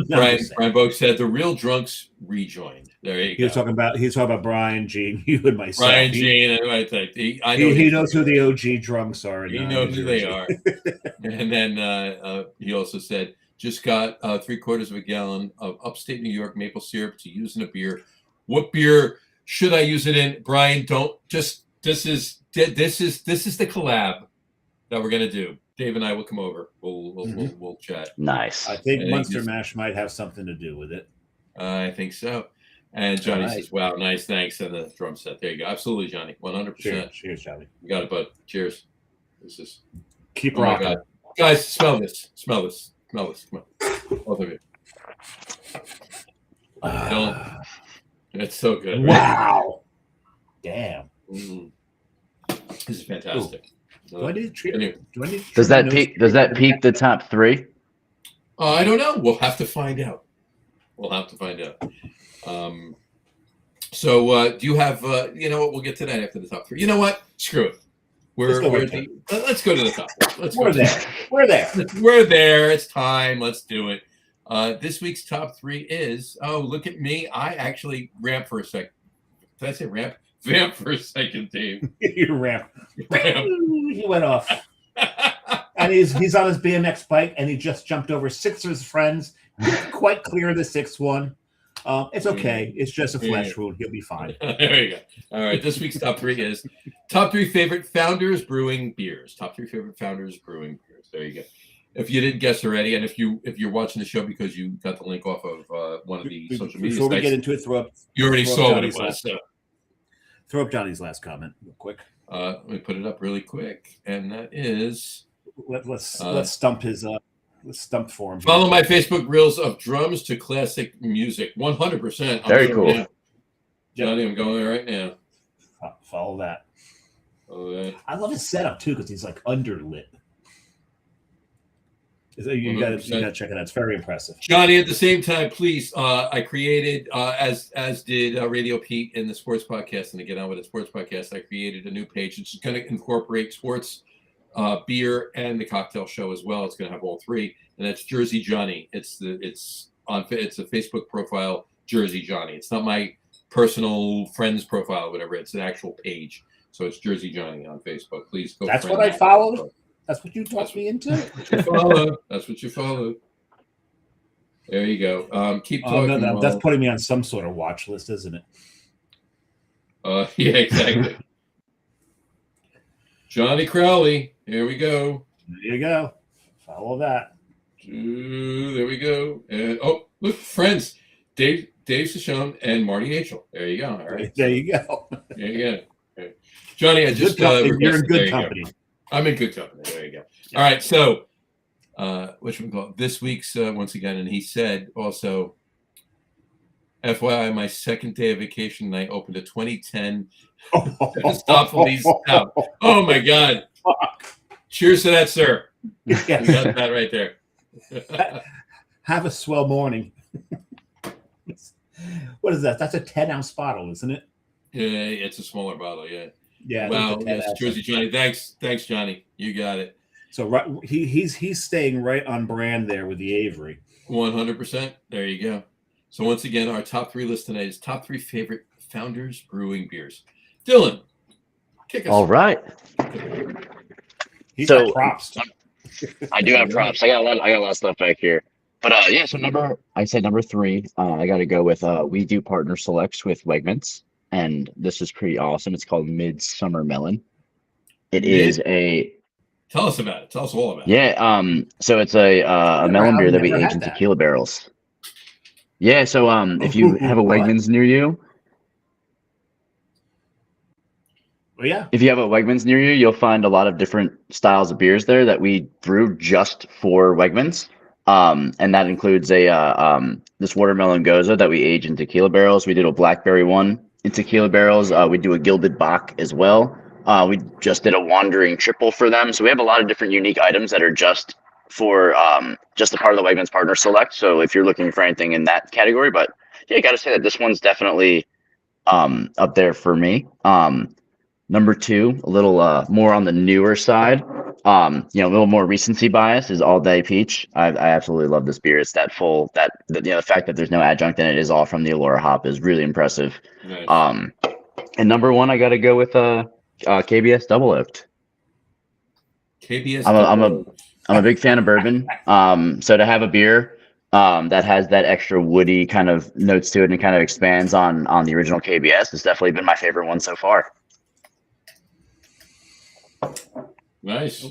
Brian Boak said the real drunks rejoined. There you go. He was talking about Brian, Gene, you, and myself. Brian, Gene, and I think he knows who the OG drunks are. He knows who they are. And then he also said, just got 3/4 of a gallon of upstate New York maple syrup to use in a beer. What beer should I use it in? Brian, don't just. This is the collab that we're gonna do. Dave and I will come over. We'll chat. Nice. I think Munster Mash might have something to do with it. I think so. And Johnny says, "Wow, nice, thanks." And the drum set. There you go. Absolutely, Johnny. 100%. Cheers, Johnny. You got it, bud. Cheers. This is keep rocking, guys. Smell this. Come on, both of you. It's so good. Wow. Right? Damn. This is fantastic. Does that peak the top 3? I don't know. We'll have to find out. So do you have? You know what? We'll get to that after the top 3. You know what? Screw it. Let's go to the top. We're there. We're there. It's time. Let's do it. This week's top 3 is. Oh, look at me! I actually ramped for a second. Did I say ramp? Vamp for a second, Dave. You ramp. he went off. And he's on his BMX bike, and he just jumped over 6 of his friends, quite clear of the 6th one. It's okay. It's just a flesh wound. He'll be fine. There you go. All right. This week's top 3 is top 3 favorite Founders Brewing Beers. Top 3 favorite Founders Brewing Beers. There you go. If you didn't guess already, and if you're watching the show because you got the link off of one of the social media before sites, we get into it, you already saw what it was. So. Throw up Johnny's last comment real quick. Let me put it up really quick, and that is let's stump his let's stump for him. Follow my Facebook reels of drums to classic music. 100%. Very cool. Now. Johnny, I'm going there right now. Follow that. Follow that. I love his setup too because he's like underlit. You got to check it out. It's very impressive. Johnny, at the same time, please. I created, as did Radio Pete in the sports podcast, and to get on with the sports podcast, I created a new page. It's going to incorporate sports, beer, and the cocktail show as well. It's going to have all 3, and that's Jersey Johnny. It's a Facebook profile, Jersey Johnny. It's not my personal friends profile, or whatever. It's an actual page. So it's Jersey Johnny on Facebook. Please go. That's what I followed. That's what you talked me into. That's what you follow. There you go. Keep talking. No, that's putting me on some sort of watch list, isn't it? Yeah, exactly. Johnny Crowley. Here we go. There you go. Follow that. There we go. And look, friends, Dave Sashon and Marty Hachel. There you go. All right. There you go. There you go. Okay. Johnny, I just you're in good company. I'm in good company. There you go. Yeah. All right. So, what should we call it? This week's once again, and he said also, FYI, my second day of vacation, and I opened a 2010 Stoffel Stout. Oh my God! Cheers to that, sir. We got that right there. Have a swell morning. What is that? That's a 10-ounce bottle, isn't it? Yeah, it's a smaller bottle. Yeah. Yeah. Wow. Yes, Jersey Johnny. Thanks, Johnny. You got it. So right, he's staying right on brand there with the Avery. 100%. There you go. So once again, our top 3 list tonight is top 3 favorite Founders Brewing Beers. Dillon, kick us. All right. He's got props. I do have props. I got a lot of stuff back here. But yeah, so number 3, I got to go with we do partner selects with Wegmans, and this is pretty awesome. It's called Midsummer Melon. It is a. Tell us about it. Tell us all about it. Yeah. So it's a melon beer that we age in tequila barrels. Yeah. So if you have a Wegmans near you. Well, yeah. If you have a Wegmans near you, you'll find a lot of different styles of beers there that we brew just for Wegmans. And that includes this watermelon goza that we age in tequila barrels. We did a blackberry one in tequila barrels. We do a gilded Bach as well. We just did a wandering triple for them. So we have a lot of different unique items that are just for just a part of the Wegmans Partner Select. So if you're looking for anything in that category, but yeah, I got to say that this one's definitely up there for me. Number 2, a little more on the newer side. A little more recency bias is All Day Peach. I absolutely love this beer. It's the fact that there's no adjunct in it is all from the Allura hop is really impressive. Nice. And number 1, I got to go with KBS Double Oaked. KBS. I'm a big fan of bourbon. So to have a beer that has that extra woody kind of notes to it and kind of expands on the original KBS has definitely been my favorite one so far. Nice.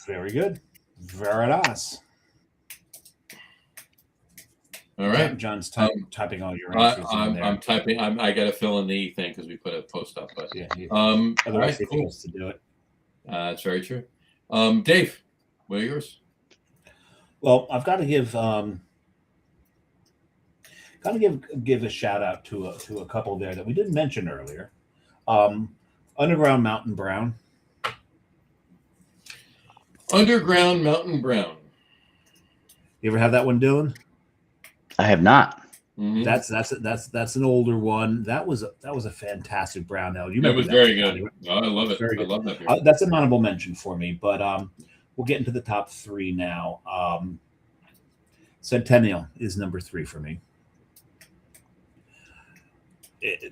Very good. Very nice. All right. John's typing all your answers in there. I'm typing. I got to fill in the thing because we put a post up. But yeah. All right, cool. To do it. That's very true. Dave, what are yours? Well, I've got to give a shout out to a couple there that we didn't mention earlier. Underground Mountain Brown. Underground Mountain Brown. You ever have that one, Dylan? I have not. Mm-hmm. That's an older one. That was a fantastic brown ale. It was very good. Oh, I love it. I love that beer. That's an honorable mention for me. But we'll get into the top 3 now. Centennial is number 3 for me.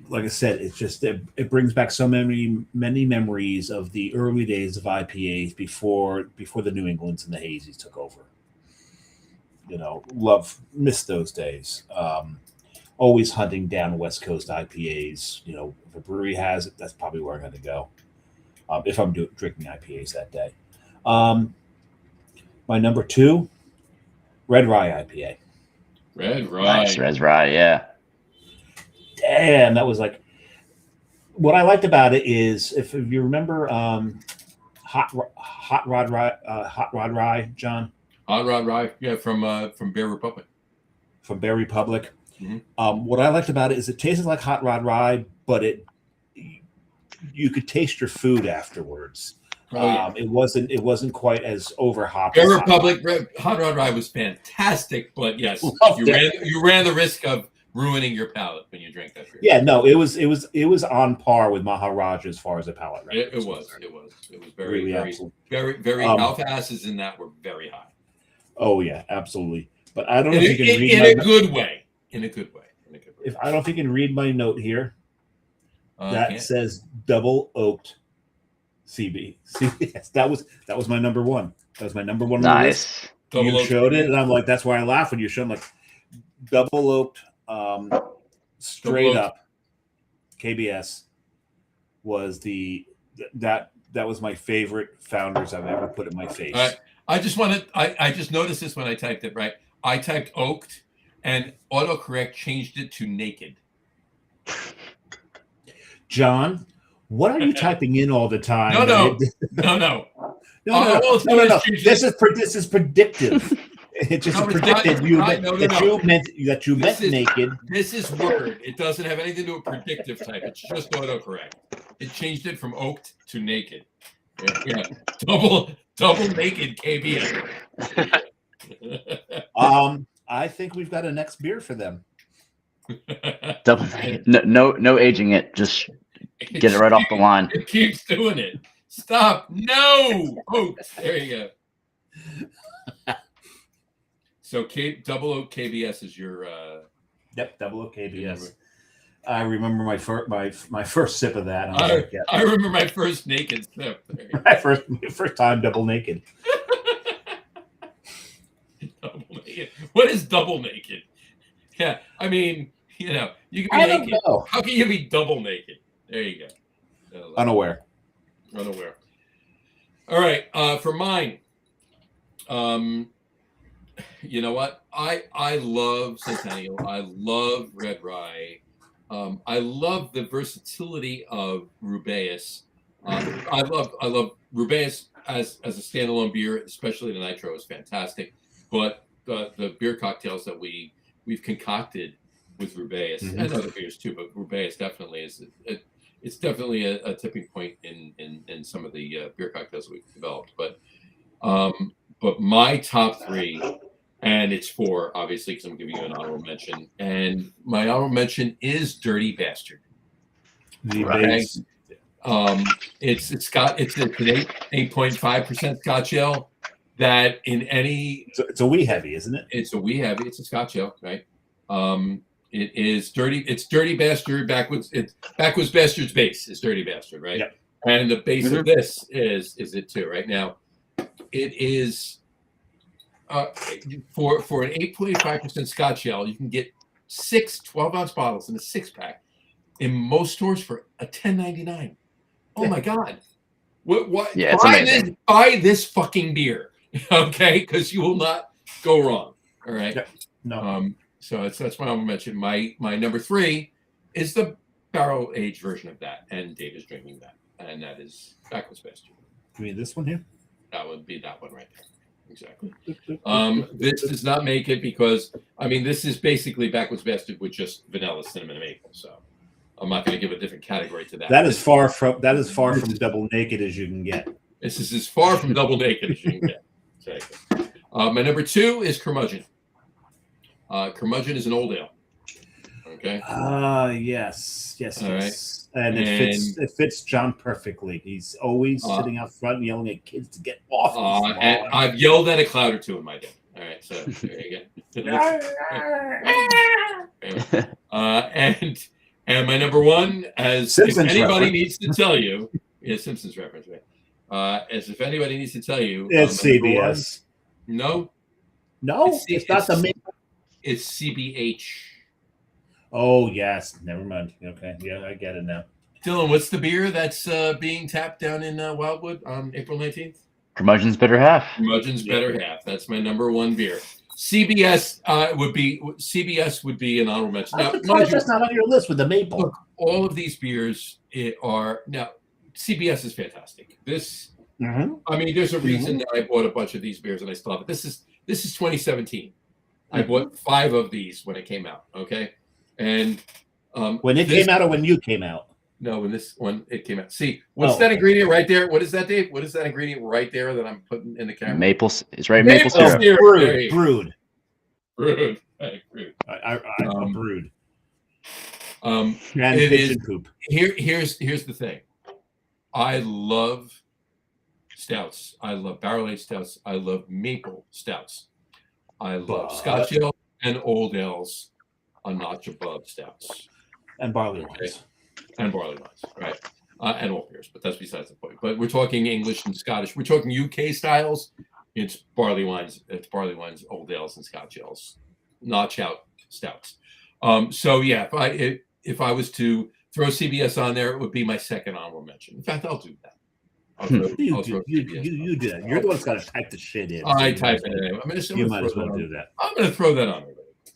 like I said, it's just it brings back so many memories of the early days of IPAs before the New Englands and the Hazies took over. Miss those days. Always hunting down West Coast IPAs. If a brewery has it, that's probably where I'm going to go. If I'm drinking IPAs that day. My number 2, Red Rye IPA. Red Rye. Nice, Red Rye, yeah. Damn, that was like. What I liked about it is, if you remember, Hot Rod Rye, John. Hot Rod Rye, yeah, from Bear Republic. From Bear Republic. Mm-hmm. What I liked about it is it tasted like Hot Rod Rye, but you could taste your food afterwards. Oh, yeah. It wasn't quite as over hopped. Bear Republic Hot Rod Rye was fantastic, but yes, you ran the risk of ruining your palate when you drank that beer. Yeah, no, it was on par with Maharaja as far as a palate. It was very really, very alpha acids in that were very high. Oh yeah, absolutely. But I don't know if you can read in a good way. If I don't know if you can read my note here, that says double oaked CB. Yes, that was my number 1. That was my number 1 on the list. You showed it, and I'm like, that's why I laughed when you showed. I'm like, double oaked, straight up KBS was that was my favorite Founders I've ever put in my face. I just noticed this when I typed it, right? I typed oaked and autocorrect changed it to naked. John, what are you typing in all the time? No. This is predictive. It just predicted that you meant naked. This is Word. It doesn't have anything to do with predictive type. It's just autocorrect. It changed it from oaked to naked. Yeah. Double naked KBS. I think we've got a next beer for them. Double naked. No aging it. Just get it right off the line. It keeps doing it. Stop. No. Oh, there you go. So double oak KBS is your Yep, double oak KBS. I remember my first sip of that. I remember my first naked sip. My first time double naked. Double naked. What is double naked? Yeah, I mean, you can be naked. Know. How can you be double naked? There you go. Unaware. All right, for mine. You know what? I love Centennial. I love Red Rye. I love the versatility of Rubaeus. I love Rubaeus as a standalone beer, especially the nitro is fantastic. But the beer cocktails that we've concocted with Rubaeus and other beers too, but Rubaeus definitely is it's definitely a tipping point in some of the beer cocktails that we've developed. But my top 3. And it's 4, obviously, because I'm giving you an honorable mention. And my honorable mention is Dirty Bastard. Right? It's an 8.5% Scotch ale that in any... It's a wee heavy, isn't it? It's a wee heavy. It's a Scotch ale, right? It is dirty. It's Dirty Bastard. Backwards Bastard's base is Dirty Bastard, right? Yep. And the base of this is it too, right? Now, it is... for an 8.5% Scotch ale, you can get 6 12-ounce bottles in a 6-pack in most stores for $10.99. Oh my God! What? Yeah, it's amazing. Buy this fucking beer, okay? Because you will not go wrong. All right. Yep. No. So that's my honorable mention. My number 3 is the barrel aged version of that, and Dave is drinking that, and that is Backwards Bastard. You mean this one here? That would be that one right there. Exactly. This does not make it because this is basically Backwards Bastard with just vanilla, cinnamon, and maple. So I'm not going to give a different category to that. That is far from double naked as you can get. This is as far from double naked as you can get. Exactly. My number 2 is Curmudgeon. Curmudgeon is an old ale. Okay. Yes. Right. And it fits John perfectly. He's always sitting out front yelling at kids to get off. And I've yelled at a cloud or 2 in my day. All right, so there you go. And my number one, as Simpsons if anybody reference. needs to tell you, Simpsons reference, right? As if anybody needs to tell you, It's my number one- CBS. no, No, it's not the main. it's CBH. Oh yes, never mind. Okay, yeah, I get it now. Dillon, what's the beer that's being tapped down in Wildwood on April 19th? Curmudgeon's Better Half. Curmudgeon's Better Half. That's my number one beer. CBS would be an honorable mention. I'm surprised that's not on your list with the maple. Look, all of these beers are now. CBS is fantastic. This, I mean, there's a reason that I bought a bunch of these beers and I still have it. This is 2017. I bought 5 of these when it came out. Okay, and when it came out or when you came out? No, when it came out. See, what's that ingredient right there? What is that, Dave? What is that ingredient right there that I'm putting in the camera? Maple. It's right. Maple syrup. Brewed. Right, brewed. I brewed. And pigeon poop. Here's the thing. I love stouts. I love barrel-aged stouts. I love maple stouts. I love Scotch ale and old ales a notch above stouts. And barley wines. And barley wines, right? And all beers, but that's besides the point. But we're talking English and Scottish. We're talking UK styles. It's barley wines. It's barley wines, old ales, and Scotch ales. Notch out stouts. So yeah, if I was to throw CBS on there, it would be my second honorable mention. In fact, I'll do that. You do that. You're the one that's got to type the shit in. I type it in. You might as well do that. I'm going to throw that on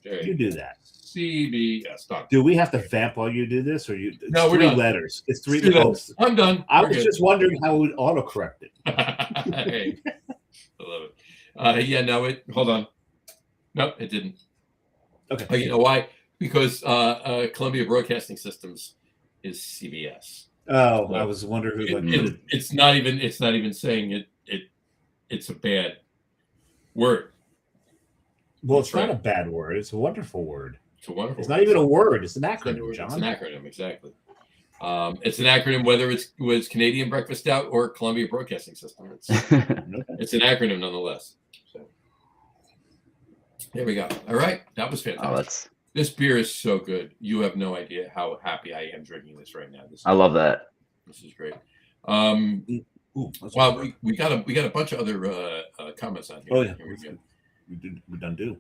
there. You do that. CBS. Do we have to vamp while you do this, or you? No, we're 3 done. letters. It's 3 letters. I'm done. I was just wondering how it would autocorrect it. Hey, I love it. Yeah, no, hold on. No, it didn't. Okay. You know why? Because Columbia Broadcasting Systems is CBS. Oh, so I was wondering who. It's not even saying it's a bad word. Well, it's not a bad word. It's a wonderful word. It's a wonderful. It's not even a word. It's an acronym, John. It's an acronym, exactly. It's an acronym, whether it was Canadian Breakfast Stout or Columbia Broadcasting System. It's an acronym nonetheless. So there we go. All right, that was fantastic. This beer is so good. You have no idea how happy I am drinking this right now. I love that. This is great. Well, we got a bunch of other comments on here. Oh yeah, we're done do.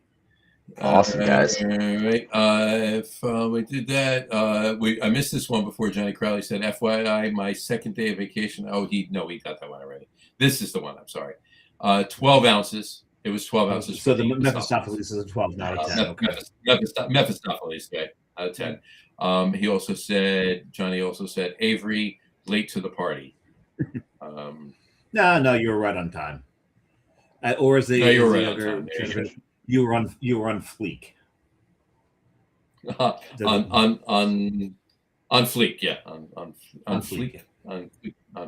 Awesome, guys. All right. If we did that, I missed this one before. Johnny Crowley said, "FYI, my second day of vacation." Oh, he got that one already. This is the one. I'm sorry. 12 ounces. It was 12 ounces. So the Mephistopheles is a 12, not a 10. Mephistopheles, okay, out of 10. He also said, Johnny also said, Avery, late to the party. No, you were right on time. Or is the you were right on time. You were on fleek. On fleek, yeah. On fleek. On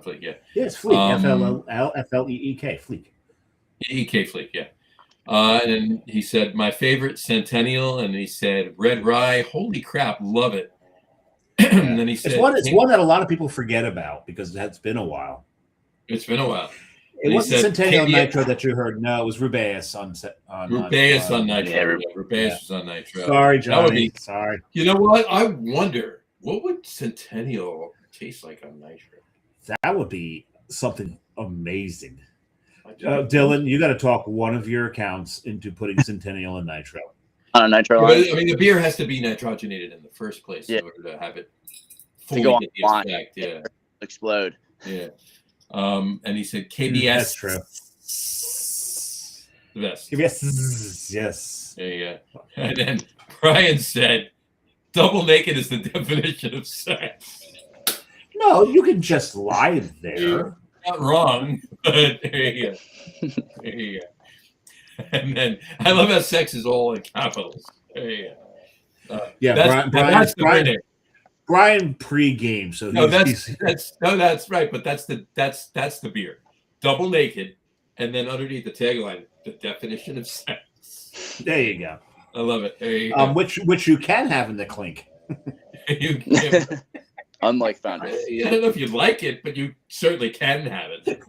fleek, yeah. Yes, fleek. F-L-E-E-K, fleek. E.K. Fleek, yeah. And then he said, my favorite Centennial, and he said, Red Rye. Holy crap, love it. And then he said, it's one that a lot of people forget about because it's been a while. It's been a while. It wasn't Centennial Nitro that you heard. No, it was Rubaeus on Nitro. Yeah, Rubaeus was on Nitro. Sorry, Johnny. Sorry. You know what? I wonder, what would Centennial taste like on Nitro? That would be something amazing. Dillon, you got to talk one of your accounts into putting Centennial in Nitro. On a Nitro line? I mean, the beer has to be nitrogenated in the first place in order to have it fully get the effect. Yeah. Explode. Yeah. And he said KBS. That's true. The best. KBS. Yes. There you go. And then Brian said, double naked is the definition of sex. No, you can just lie there. You're not wrong, but there you go. There you go. And then I love how sex is all in capitals. There you go. Brian pre-game, so that's right. But that's the beer, double naked, and then underneath the tagline, the definition of sex. There you go. I love it. There you go. Which you can have in the clink. You can. Unlike Founders. I don't know if you like it, but you certainly can have it.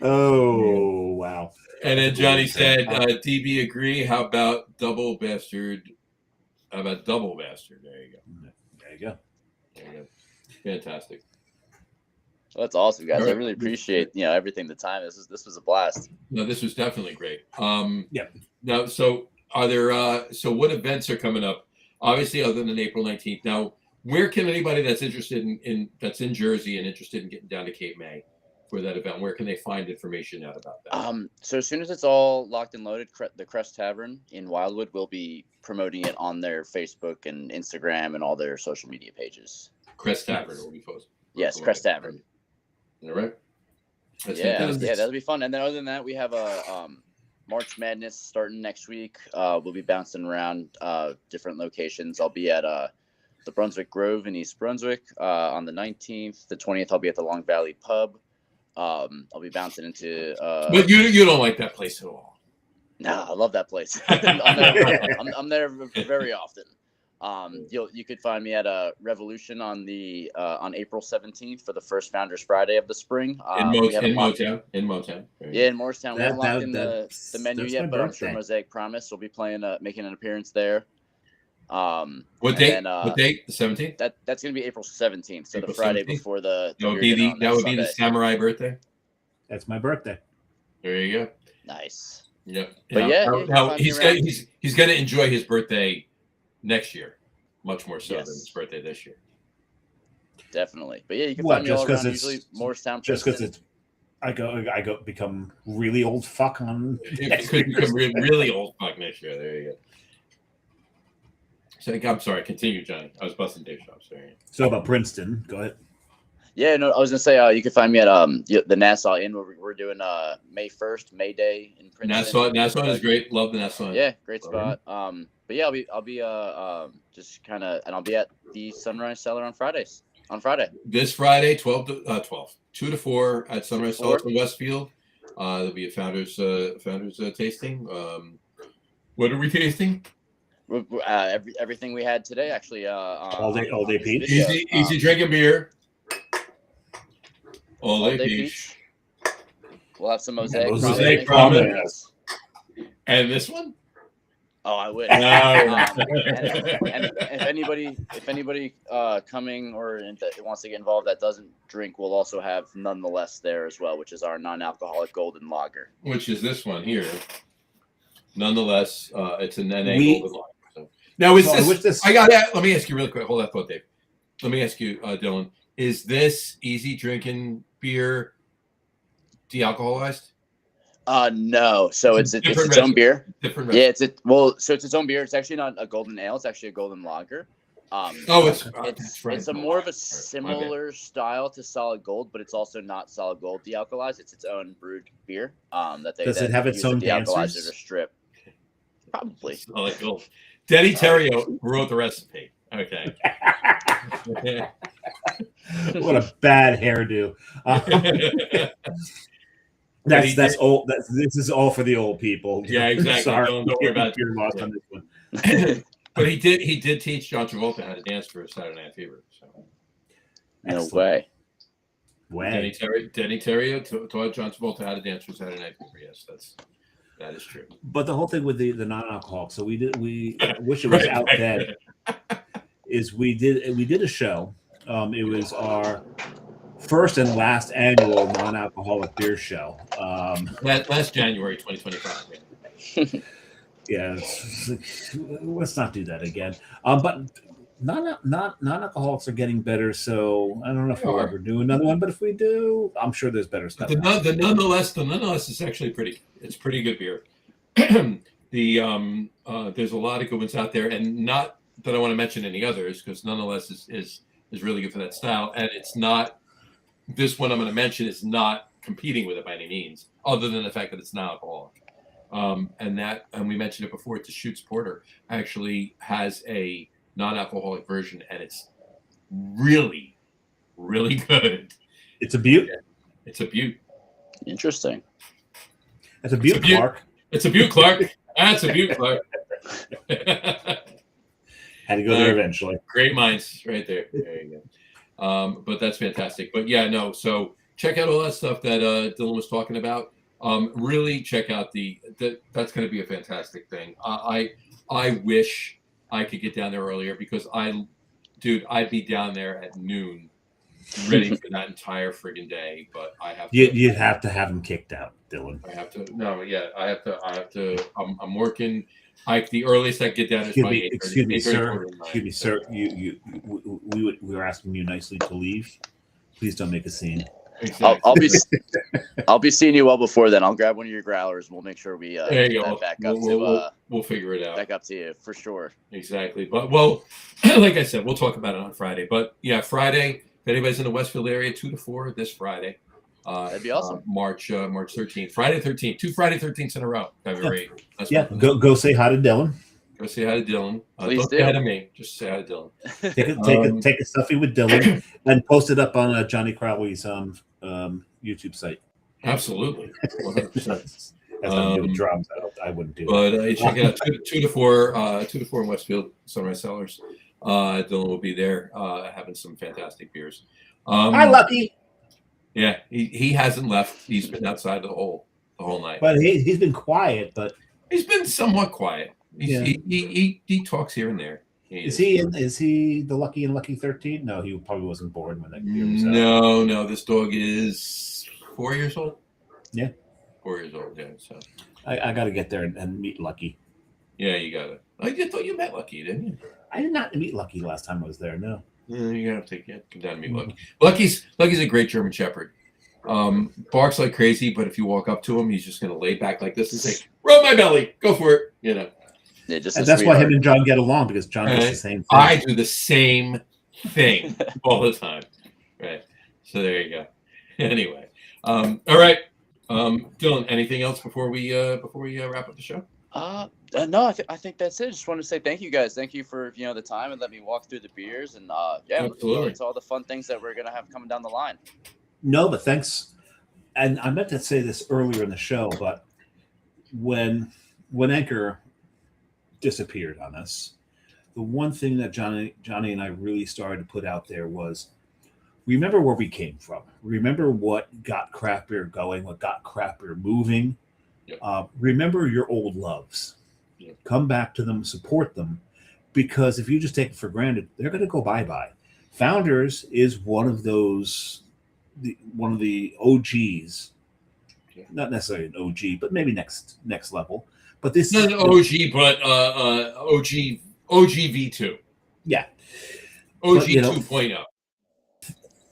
Oh, wow. And then Johnny said, DB agree. How about double bastard How about Double Bastard? There you go. There you go. There you go. Fantastic. Well, that's awesome, guys. I really appreciate everything. The time. This was a blast. No, this was definitely great. Yeah. Now, so are there? So what events are coming up? Obviously, other than April 19th. Now, where can anybody that's interested in that's in Jersey and interested in getting down to Cape May for that event? Where can they find information out about that? So as soon as it's all locked and loaded, the Crest Tavern in Wildwood will be promoting it on their Facebook and Instagram and all their social media pages. Crest Tavern will be posted. Yes, Crest Tavern. All right. That's Yeah, fantastic. that'll be fun. And then other than that, we have a March Madness starting next week. We'll be bouncing around different locations. I'll be at the Brunswick Grove in East Brunswick on the 19th. The 20th, I'll be at the Long Valley Pub. I'll be bouncing into. But you don't like that place at all. No, I love that place. I'm there very often. You could find me at a Revolution on April 17th for the first Founders Friday of the spring. In Motown. Yeah, in Morristown. We haven't locked in the menu yet, but I'm sure birthday. Mosaic Promise will be playing, making an appearance there. What date? What date? The 17th. That's gonna be April 17th, so April the Friday 17th? before the That would beer be dinner on the Sunday. Samurai birthday. That's my birthday. There you go. Nice. Yep. But yeah, you can now find me he's around. going to enjoy his birthday next year, much more so Yes. than his birthday this year. Definitely. But yeah, you can What, find me just all 'cause around. it's- Usually Morristown. Just because Princeton. I become really old fuck on. It could become really old fuck next year. There you go. So I'm sorry. Continue, Johnny. I was busting Dave's shop. Sorry. So about Princeton, go ahead. Yeah, no, I was gonna say you can find me at the Nassau Inn. We're doing May 1st, May Day in Princeton. Nassau is great. Love the Nassau. Yeah, great spot. But yeah, I'll be just kind of, and I'll be at the Sunrise Cellar on Friday. This Friday, 2 to 4 at Sunrise 2 to 4. Cellar in Westfield. There'll be a founders tasting. What are we tasting? Everything we had today, actually. All day peach. Video. Easy drinking beer. All day Peach. peach. We'll have some Mosaic. Mosaic Promise. Promise. And this one? Oh, I wish. No. And if anybody coming or that wants to get involved that doesn't drink, we'll also have Nonetheless there as well, which is our non-alcoholic golden lager. Which is this one here. Nonetheless, it's an NA golden lager. So. Now, So this? I got that. Let me ask you really quick. Hold that thought, Dave. Let me ask you, Dylan. Is this easy drinking beer de-alcoholized? No. So it's its Different own beer. Different. Yeah, it's its own beer. It's actually not a golden ale. It's actually a golden lager. It's a more of a similar style to Solid Gold, but it's also not Solid Gold de-alcoholized. It's its own brewed beer. Does it have its own dancers? Or strip? Probably. Solid Gold. Denny Terrio wrote the recipe. Okay. What a bad hairdo. That's old. This is all for the old people. Yeah, exactly. Sorry, Don't worry about it. You're lost on this one. But he did teach John Travolta how to dance for Saturday Night Fever. So. No Excellent. way. Denny Terrio taught John Travolta how to dance for Saturday Night Fever. Yes, that is true. But the whole thing with the non-alcoholic, so we wish it was out then. Is we did a show. It was our first and last annual non-alcoholic beer show. Last January 2025. Yeah, let's not do that again. But non-alcoholics are getting better, so I don't know if we'll ever do another one. But if we do, I'm sure there's better stuff. The nonetheless is actually pretty good beer. There's a lot of good ones out there, and not that I want to mention any others, because nonetheless is really good for that style, and it's not. This one I'm going to mention is not competing with it by any means, other than the fact that it's non-alcoholic. And we mentioned it before. It's a Schutz Porter actually has a non-alcoholic version, and it's really, really good. It's a beaut. It's a beaut. Interesting. It's a beaut, Clark. It's a beaut, Clark. That's a beaut, Clark. Had to go there eventually. Great minds, right there. There you go. But that's fantastic. But yeah, no. So check out all that stuff that Dylan was talking about. Really check out that's going to be a fantastic thing. I wish I could get down there earlier because I'd be down there at noon, ready for that entire friggin' day. But I have to. You'd have to have him kicked out, Dillon. I have to. No, yeah, I have to. I'm working. The earliest I get down is by 8:30. Excuse me, sir. Excuse me, sir. We were asking you nicely to leave. Please don't make a scene. Exactly. I'll be seeing you well before then. I'll grab one of your growlers. We'll make sure we there you go. back up we'll figure it out. Back up to you for sure. Exactly. But like I said, we'll talk about it on Friday. But yeah, Friday. If anybody's in the Westfield area, 2 to 4 this Friday. That'd be awesome. March 13th, Friday 13th, 2 Friday 13ths in a row. February 8th. Yeah, go say hi to Dillon. Go say hi to Dillon. Please don't do. say hi to me. Just say hi to Dillon. Take a selfie with Dillon and post it up on Johnny Crowley's YouTube site. Absolutely, 100%. As I'm doing drums, I wouldn't do it. But check it out, 2 to 4, 2 to 4 in Westfield, Sunrise Cellars. Dillon will be there having some fantastic beers. Hi, Lucky. Yeah, he hasn't left. He's been outside the whole night. But he's been quiet. But he's been somewhat quiet. He talks here and there. Is he the Lucky in Lucky 13? No, he probably wasn't born when that beer was out. No. This dog is 4 years old. Yeah, 4 years old. Yeah. So I got to get there and meet Lucky. Yeah, you got it. I just thought you met Lucky, didn't you? I did not meet Lucky last time I was there. No. Yeah, you gotta come down and meet Lucky. Lucky's a great German Shepherd. Barks like crazy, but if you walk up to him, he's just gonna lay back like this and say, "Rub my belly, go for it." You know. Yeah, just and that's why him and John get along, because John does the same thing. I do the same thing all the time. Right. So there you go. Anyway, all right. Dillon, anything else before we wrap up the show? No, I think that's it. Just want to say thank you guys. Thank you for the time and let me walk through the beers, and look forward to all the fun things that we're gonna have coming down the line. No, but thanks. And I meant to say this earlier in the show, but when Anchor disappeared on us, the one thing that Johnny and I really started to put out there was, remember where we came from. Remember what got craft beer going, what got craft beer moving. Yep. Remember your old loves. Yep. Come back to them, support them, because if you just take it for granted, they're going to go bye-bye. Founders is one of the OGs. Yeah. Not necessarily an OG, but maybe next level. But this is not an OG, but OG V2. Yeah. OG 2.0.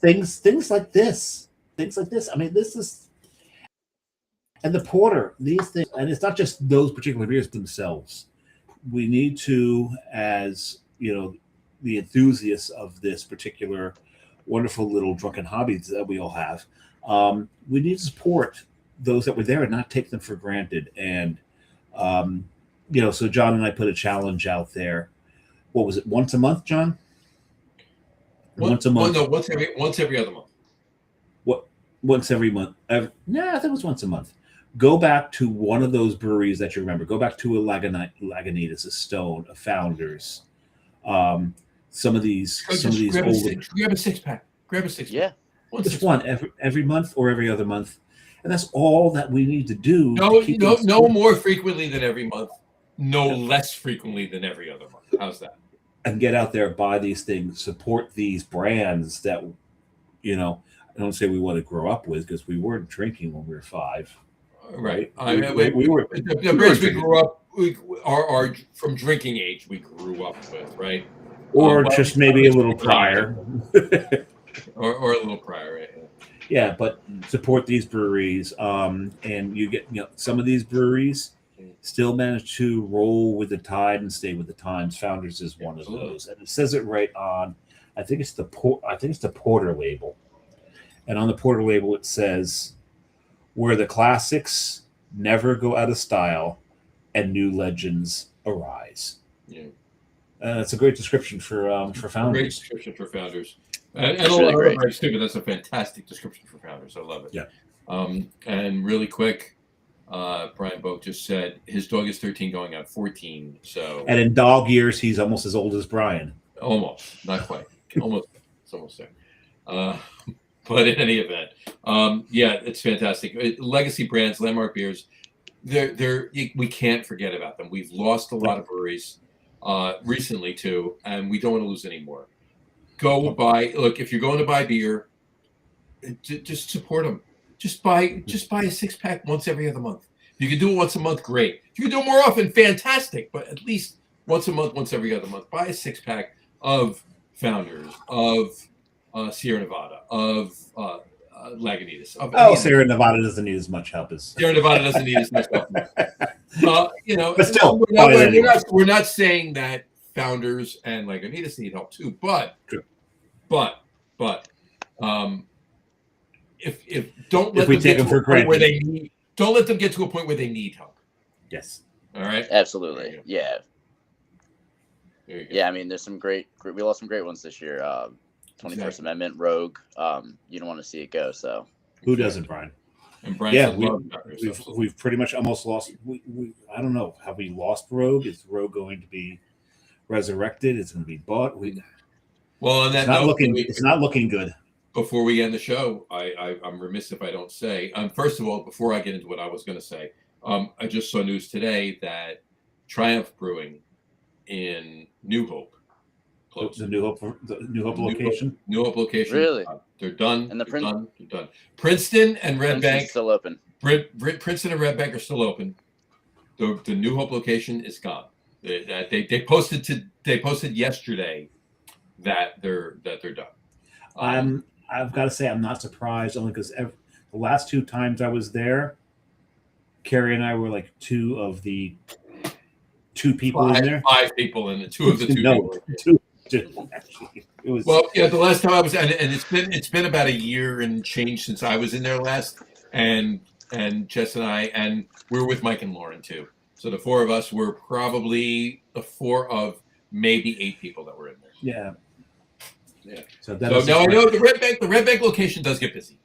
Things like this. I mean, this is. And the porter, these things, and it's not just those particular beers themselves. We need to, as the enthusiasts of this particular wonderful little drunken hobbies that we all have, we need to support those that were there and not take them for granted. And so John and I put a challenge out there. What was it? Once a month, John? Once a month? No, once every other month. What? Once every month? I think it was once a month. Go back to one of those breweries that you remember. Go back to a Lagunitas, a Stone, a Founders. Some of these older. Grab a six pack. Yeah. Just one every month or every other month, and that's all that we need to do. No more frequently than every month. No less frequently than every other month. How's that? And get out there, buy these things, support these brands that, I don't say we want to grow up with, because we weren't drinking when we were 5. Right. We were the brands we grew up. We are from drinking age. We grew up with, right? Or just maybe a little prior. or a little prior, right? Yeah, but support these breweries, and you get some of these breweries still manage to roll with the tide and stay with the times. Founders is one of those, and it says it right on. I think it's the Porter label, and on the Porter label it says, "Where the classics never go out of style, and new legends arise." Yeah, it's a great description for Founders. Great description for Founders. And really very stupid. That's a fantastic description for Founders. I love it. Yeah. And really quick, Brian Boak just said his dog is 13 going on 14. So. And in dog years, he's almost as old as Brian. Almost, not quite. It's almost there. But in any event, it's fantastic. Legacy brands, landmark beers. We can't forget about them. We've lost a lot of breweries. recently too, and we don't want to lose any more. Go buy. Look, if you're going to buy beer, just support them. Just buy a 6-pack once every other month. If you can do it once a month, great. If you can do it more often, fantastic. But at least once a month, once every other month, buy a 6-pack of Founders, of Sierra Nevada, of Lagunitas. Sierra Nevada doesn't need as much help as Sierra Nevada doesn't need as much help. But still, we're not saying that Founders and Lagunitas need help too. But if don't let them get to a point where they need. Don't let them get to a point where they need help. Yes. All right. Absolutely. Yeah. Yeah. I mean, there's some great. We lost some great ones this year. 21st Amendment, Rogue. You don't want to see it go. So who doesn't, Brian? And Brian, we've pretty much almost lost. I don't know. Have we lost Rogue? Is Rogue going to be resurrected? It's going to be bought. It's not looking good. Before we end the show, I'm remiss if I don't say. First of all, before I get into what I was going to say, I just saw news today that Triumph Brewing in New Hope closed. The New Hope location. New Hope location. Really? They're done. And they're done. Princeton and Red Bank still open. Princeton and Red Bank are still open. The New Hope location is gone. They posted yesterday that they're done. I've got to say I'm not surprised, only because the last 2 times I was there, Carrie and I were like 2 of the 2 people in there. 5 people in it. 2 of the 2 people. 2 actually. It was the last time I was, and it's been about a year and change since I was in there last, and Jess and I, and we're with Mike and Lauren too. So the 4 of us were probably the 4 of maybe 8 people that were in there. Yeah. Yeah. So now I know the Red Bank location does get busy.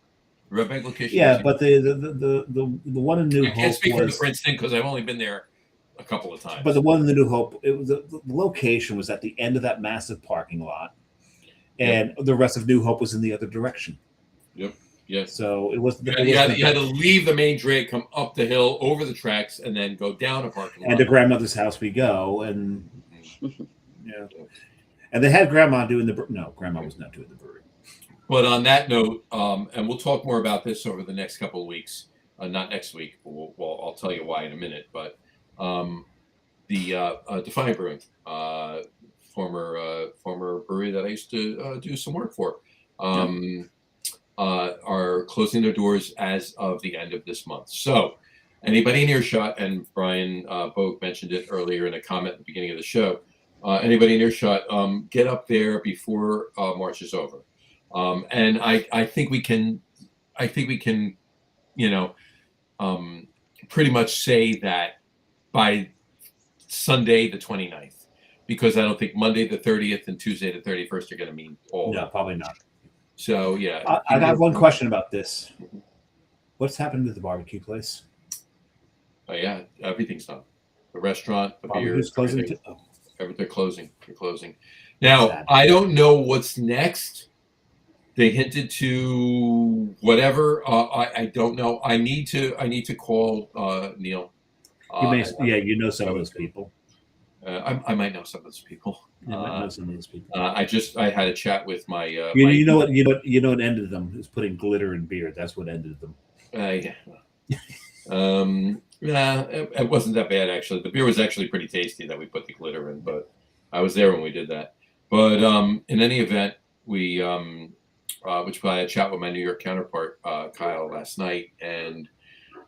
The Red Bank location. Yeah, but the one in New Hope. I can't speak for the Princeton because I've only been there a couple of times. But the one in the New Hope, it was the location was at the end of that massive parking lot, and the rest of New Hope was in the other direction. Yep. Yes. So it was. You had to leave the main drag, come up the hill, over the tracks, and then go down a parking lot. And to grandmother's house we go, and and they had grandma doing grandma was not doing the brewery. But on that note, and we'll talk more about this over the next couple of weeks. Not next week. I'll tell you why in a minute. But the Defiant Brewing, former brewery that I used to do some work for, are closing their doors as of the end of this month. So anybody in earshot, and Brian Bogue mentioned it earlier in a comment at the beginning of the show, anybody in earshot, get up there before March is over. And I think we can, pretty much say that by Sunday the 29th, because I don't think Monday the 30th and Tuesday the 31st are going to mean all. No, probably not. So yeah, I got one question about this. What's happened to the barbecue place? Oh yeah, everything's done. The restaurant, the beer, closing. They're closing. They're closing. Now I don't know what's next. They hinted to whatever. I don't know. I need to call Neil. You know some of those people. I might know some of those people. I had a chat with my. You know what ended them is putting glitter in beer. That's what ended them. Yeah. It wasn't that bad actually. The beer was actually pretty tasty that we put the glitter in, but I was there when we did that. But in any event, we which I had a chat with my New York counterpart Kyle last night, and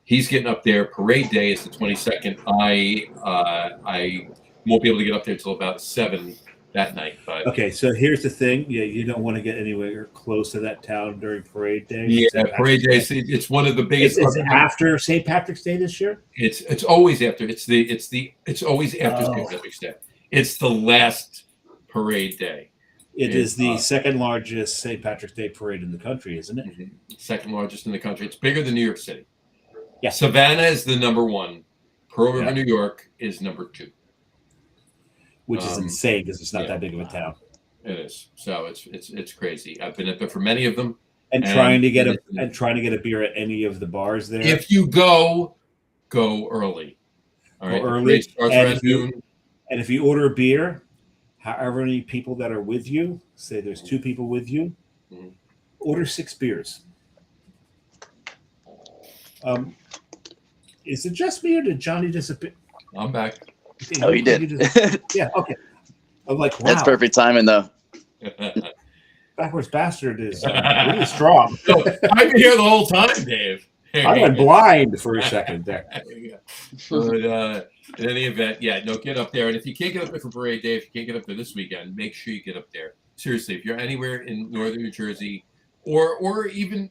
he's getting up there. Parade day is the 22nd. I won't be able to get up there until about 7 that night. But okay, so here's the thing. Yeah, you don't want to get anywhere close to that town during parade day. Yeah, parade day. It's one of the biggest. It's after St. Patrick's Day this year. It's always after. It's always after St. Patrick's Day. It's the last parade day. It is the second largest St. Patrick's Day parade in the country, isn't it? Mm-hmm. Second largest in the country. It's bigger than New York City. Yeah. Savannah is the number 1. Pearl River, New York is number 2. Which is insane because it's not that big of a town. It is. So it's crazy. I've been up there for many of them. And trying to get a beer at any of the bars there. If you go early. All right. Early. Starts around noon. And if you order a beer, however many people that are with you, say there's 2 people with you, order 6 beers. Is it just me or did Johnny disappear? I'm back. Oh, he did. Yeah, okay. I'm like, wow. That's perfect timing, though. Backwards Bastard is really strong. So, I've been here the whole time, Dave. I went blind for a second there. But in any event, get up there. And if you can't get up there for Parade Day, if you can't get up there this weekend, make sure you get up there. Seriously, if you're anywhere in northern New Jersey or even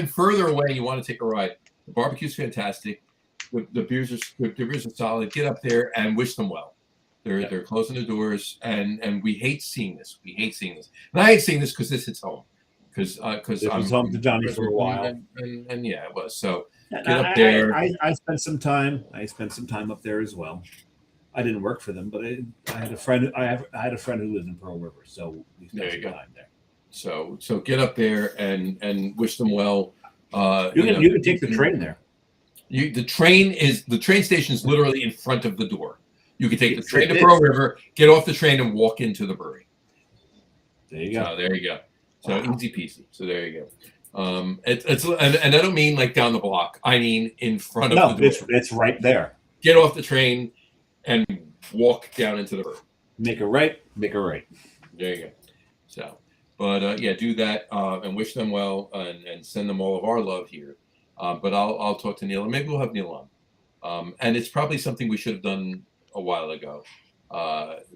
further away, you want to take a ride. The barbecue's fantastic. The beers are solid. Get up there and wish them well. They're closing the doors, and we hate seeing this. And I hate seeing this because this hits home. Because I was home to Johnny for a while, and yeah, it was. So get up there. I spent some time. Up there as well. I didn't work for them, but I had a friend. I had a friend who lived in Pearl River, so we spent some time there. So get up there and wish them well. You can take the train there. The train station is literally in front of the door. You can take the train to Pearl River, get off the train, and walk into the brewery. There you go. So there you go. So easy peasy. So there you go. It's and I don't mean like down the block. I mean in front of the door. It's right there. Get off the train and walk down into the brewery. Make a right. There you go. So, but do that and wish them well and send them all of our love here. But I'll talk to Neil, and maybe we'll have Neil on. And it's probably something we should have done a while ago.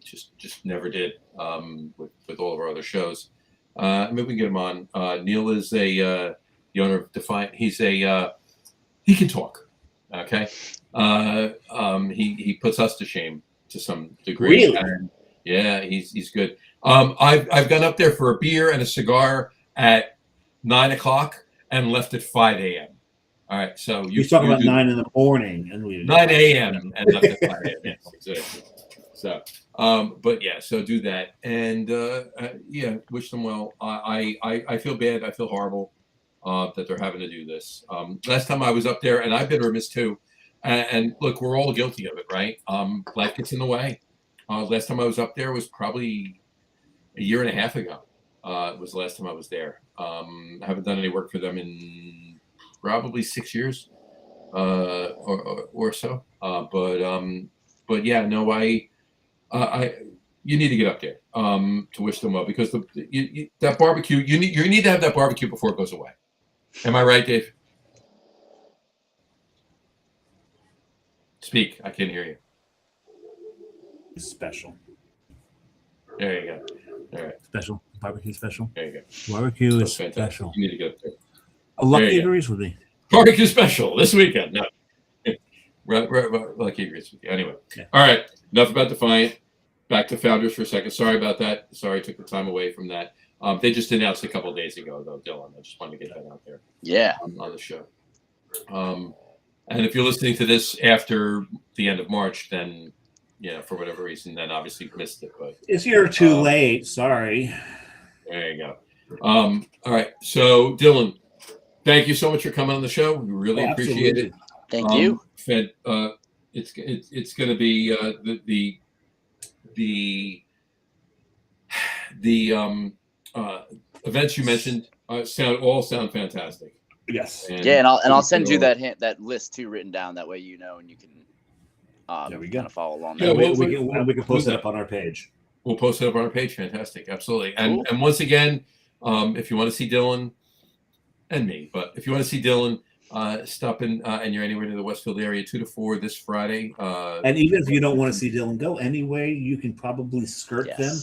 Just never did with all of our other shows. Maybe we can get him on. Neil is the owner of Defiant. He can talk. Okay. He puts us to shame to some degree. Really? And yeah, he's good. I've gone up there for a beer and a cigar at 9:00 and left at 5 a.m. All right, so you're talking about 9 in the morning and 9 a.m. and left at 5 a.m. Yes, exactly. So, but yeah, so do that and wish them well. I feel bad. I feel horrible that they're having to do this. Last time I was up there, and I've been remiss too. And look, we're all guilty of it, right? Life gets in the way. Last time I was up there was probably a year and a half ago. It was the last time I was there. I haven't done any work for them in probably 6 years or so. But yeah, no, you need to get up there to wish them well because that barbecue you need to have that barbecue before it goes away. Am I right, Dave? Speak. I can't hear you. It's special. There you go. All right. Special. Barbecue special. There you go. Barbecue is fantastic. Special. You need to get up there. Lucky agrees with me. Barbecue special this weekend. No. Lucky agrees with you. Anyway. Yeah. All right. Enough about Defiant. Back to Founders for a second. Sorry about that. Sorry I took the time away from that. They just announced a couple of days ago, though, Dillon. I just wanted to get that out there. Yeah. On the show. And if you're listening to this after the end of March, then, for whatever reason, then obviously you missed it. But it's here too late. Sorry. There you go. All right. So, Dillon, thank you so much for coming on the show. We really appreciate it. Thank you. It's going to be the events you mentioned sound fantastic. Yes. And I'll send you that list too written down. That way and you can there we kind of follow along. Yeah, we can post it up on our page. We'll post it up on our page. Fantastic. Absolutely. And once again, if you want to see Dillon and me, but if you want to see Dillon, stop in and you're anywhere near the Westfield area, 2 to 4 this Friday. And even if you don't want to see Dillon go anyway, you can probably skirt them.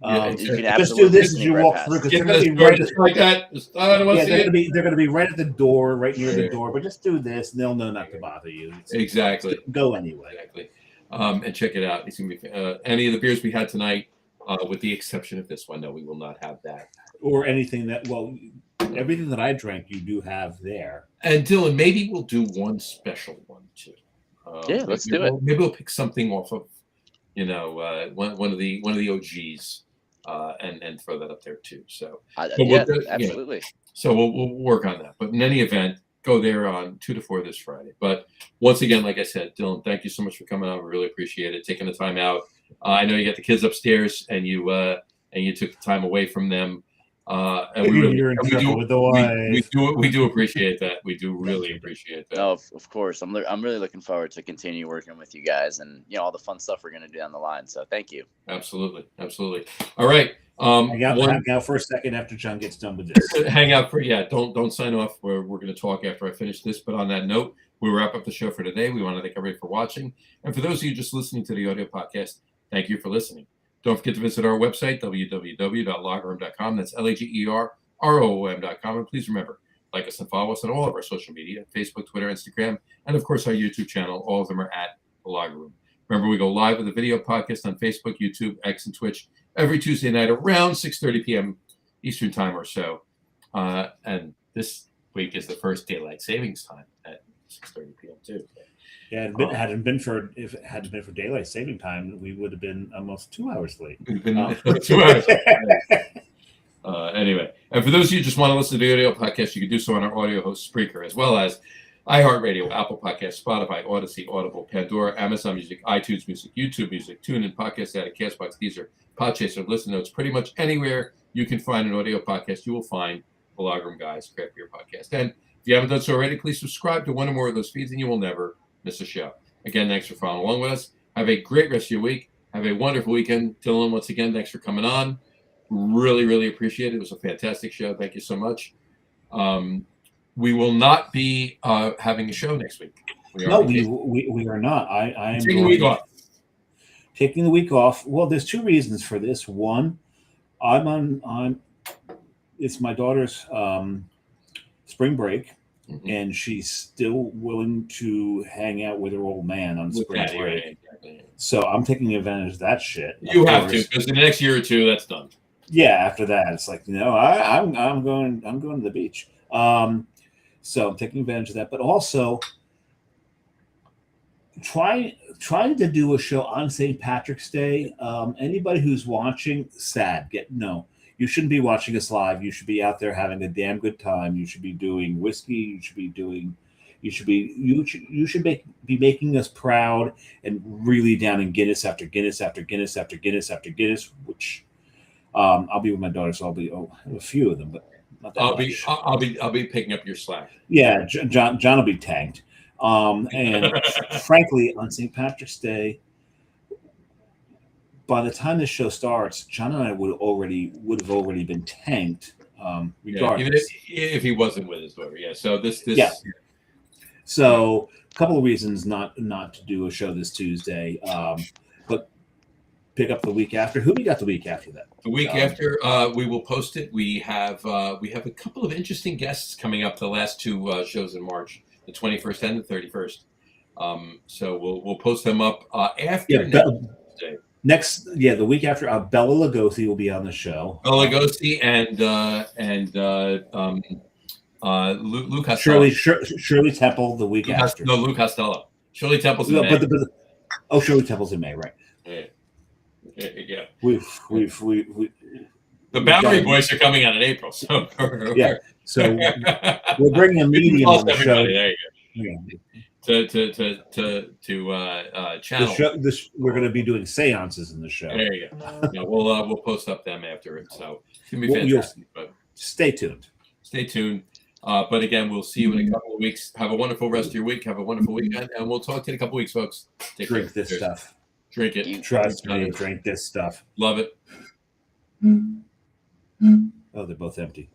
You can just do this as you walk through because they're going to be right like that. They're going to be right at the door, right near the door. But just do this, and they'll know not to bother you. Exactly. Go anyway. Exactly. And check it out. It's going to be any of the beers we had tonight, with the exception of this one. No, we will not have that or anything that. Well, everything that I drank, you do have there. And Dillon, maybe we'll do one special one too. Let's do it. Maybe we'll pick something off of, one of the OGs. And throw that up there too. So absolutely. So we'll work on that. But in any event, go there on 2 to 4 this Friday. But once again, like I said, Dillon, thank you so much for coming on. We really appreciate it, taking the time out. I know you got the kids upstairs, and you took the time away from them. And we really, You're in trouble with the wife. we do appreciate that. We do really appreciate that. No, of course. I'm really looking forward to continue working with you guys, and all the fun stuff we're gonna do down the line. So thank you. Absolutely. All right. Hang out for a second after John gets done with this. Hang out for Don't sign off. We're going to talk after I finish this. But on that note, we wrap up the show for today. We want to thank everybody for watching, and for those of you just listening to the audio podcast, thank you for listening. Don't forget to visit our website, www.lagerroom.com. That's LAGERROOM.com. And please remember, like us and follow us on all of our social media: Facebook, Twitter, Instagram, and of course our YouTube channel. All of them are at the Lager Room. Remember, we go live with a video podcast on Facebook, YouTube, X, and Twitch every Tuesday night around 6:30 p.m. Eastern time or so. And this week is the first daylight savings time at 6:30 p.m. too. Yeah, if it hadn't been for daylight saving time, we would have been almost 2 hours late. We've been 2 hours. Anyway, and for those of you who just want to listen to the audio podcast, you can do so on our audio host Spreaker, as well as iHeartRadio, Apple Podcasts, Spotify, Odyssey, Audible, Pandora, Amazon Music, iTunes Music, YouTube Music, TuneIn, Podcast Addict, Castbox, Deezer, Podchaser, Listen Notes. Pretty much anywhere you can find an audio podcast, you will find the Lager Room Guys Craft Beer Podcast. And if you haven't done so already, please subscribe to one or more of those feeds, and you will never miss a show. Again, thanks for following along with us. Have a great rest of your week. Have a wonderful weekend. Dillon, once again, thanks for coming on. Really, really appreciate it. It was a fantastic show. Thank you so much. We will not be having a show next week. We are not. I am taking the week off. Taking the week off. Well, there's two reasons for this. One, it's my daughter's spring break. Mm-hmm. And she's still willing to hang out with her old man on spring break. Right, exactly. So I'm taking advantage of that shit. You have to, because in the next year or two, that's done. Yeah, after that, it's like, I'm going to the beach. So I'm taking advantage of that, but also trying to do a show on St. Patrick's Day. Anybody who's watching, you shouldn't be watching us live. You should be out there having a damn good time. You should be doing whiskey. You should be making us proud and really down in Guinness after Guinness after Guinness after Guinness after Guinness. Which I'll be with my daughter, so I'll be a few of them, but not that much. I'll be picking up your slack. Yeah, John will be tanked. And frankly, on St. Patrick's Day, by the time this show starts, John and I would have already been tanked, regardless. Even if he wasn't with his daughter, yeah. So this. Yeah. So a couple of reasons not to do a show this Tuesday, but pick up the week after. Who do you got the week after that? The week after, we will post it. We have a couple of interesting guests coming up. The last two shows in March, the 21st and the 31st. So we'll post them up after next day. The week after, Bella Lugosi will be on the show. Bella Lugosi and Lou Costello. Shirley Temple the week after. No, Lou Costello. Shirley Temple's in May. Shirley Temple's in May, right? Yeah. We the Boundary Boys are coming out in April, so yeah. So we're bringing a medium on the show. There you go. To channel. We're going to be doing seances in the show. There you go. Yeah, we'll post up them after it, so it's going to be fantastic. But stay tuned. But again, we'll see you in a couple of weeks. Have a wonderful rest of your week. Have a wonderful weekend, and we'll talk to you in a couple of weeks, folks. Drink this stuff. Drink it. Trust me. Drink this stuff. Love it. Oh, they're both empty.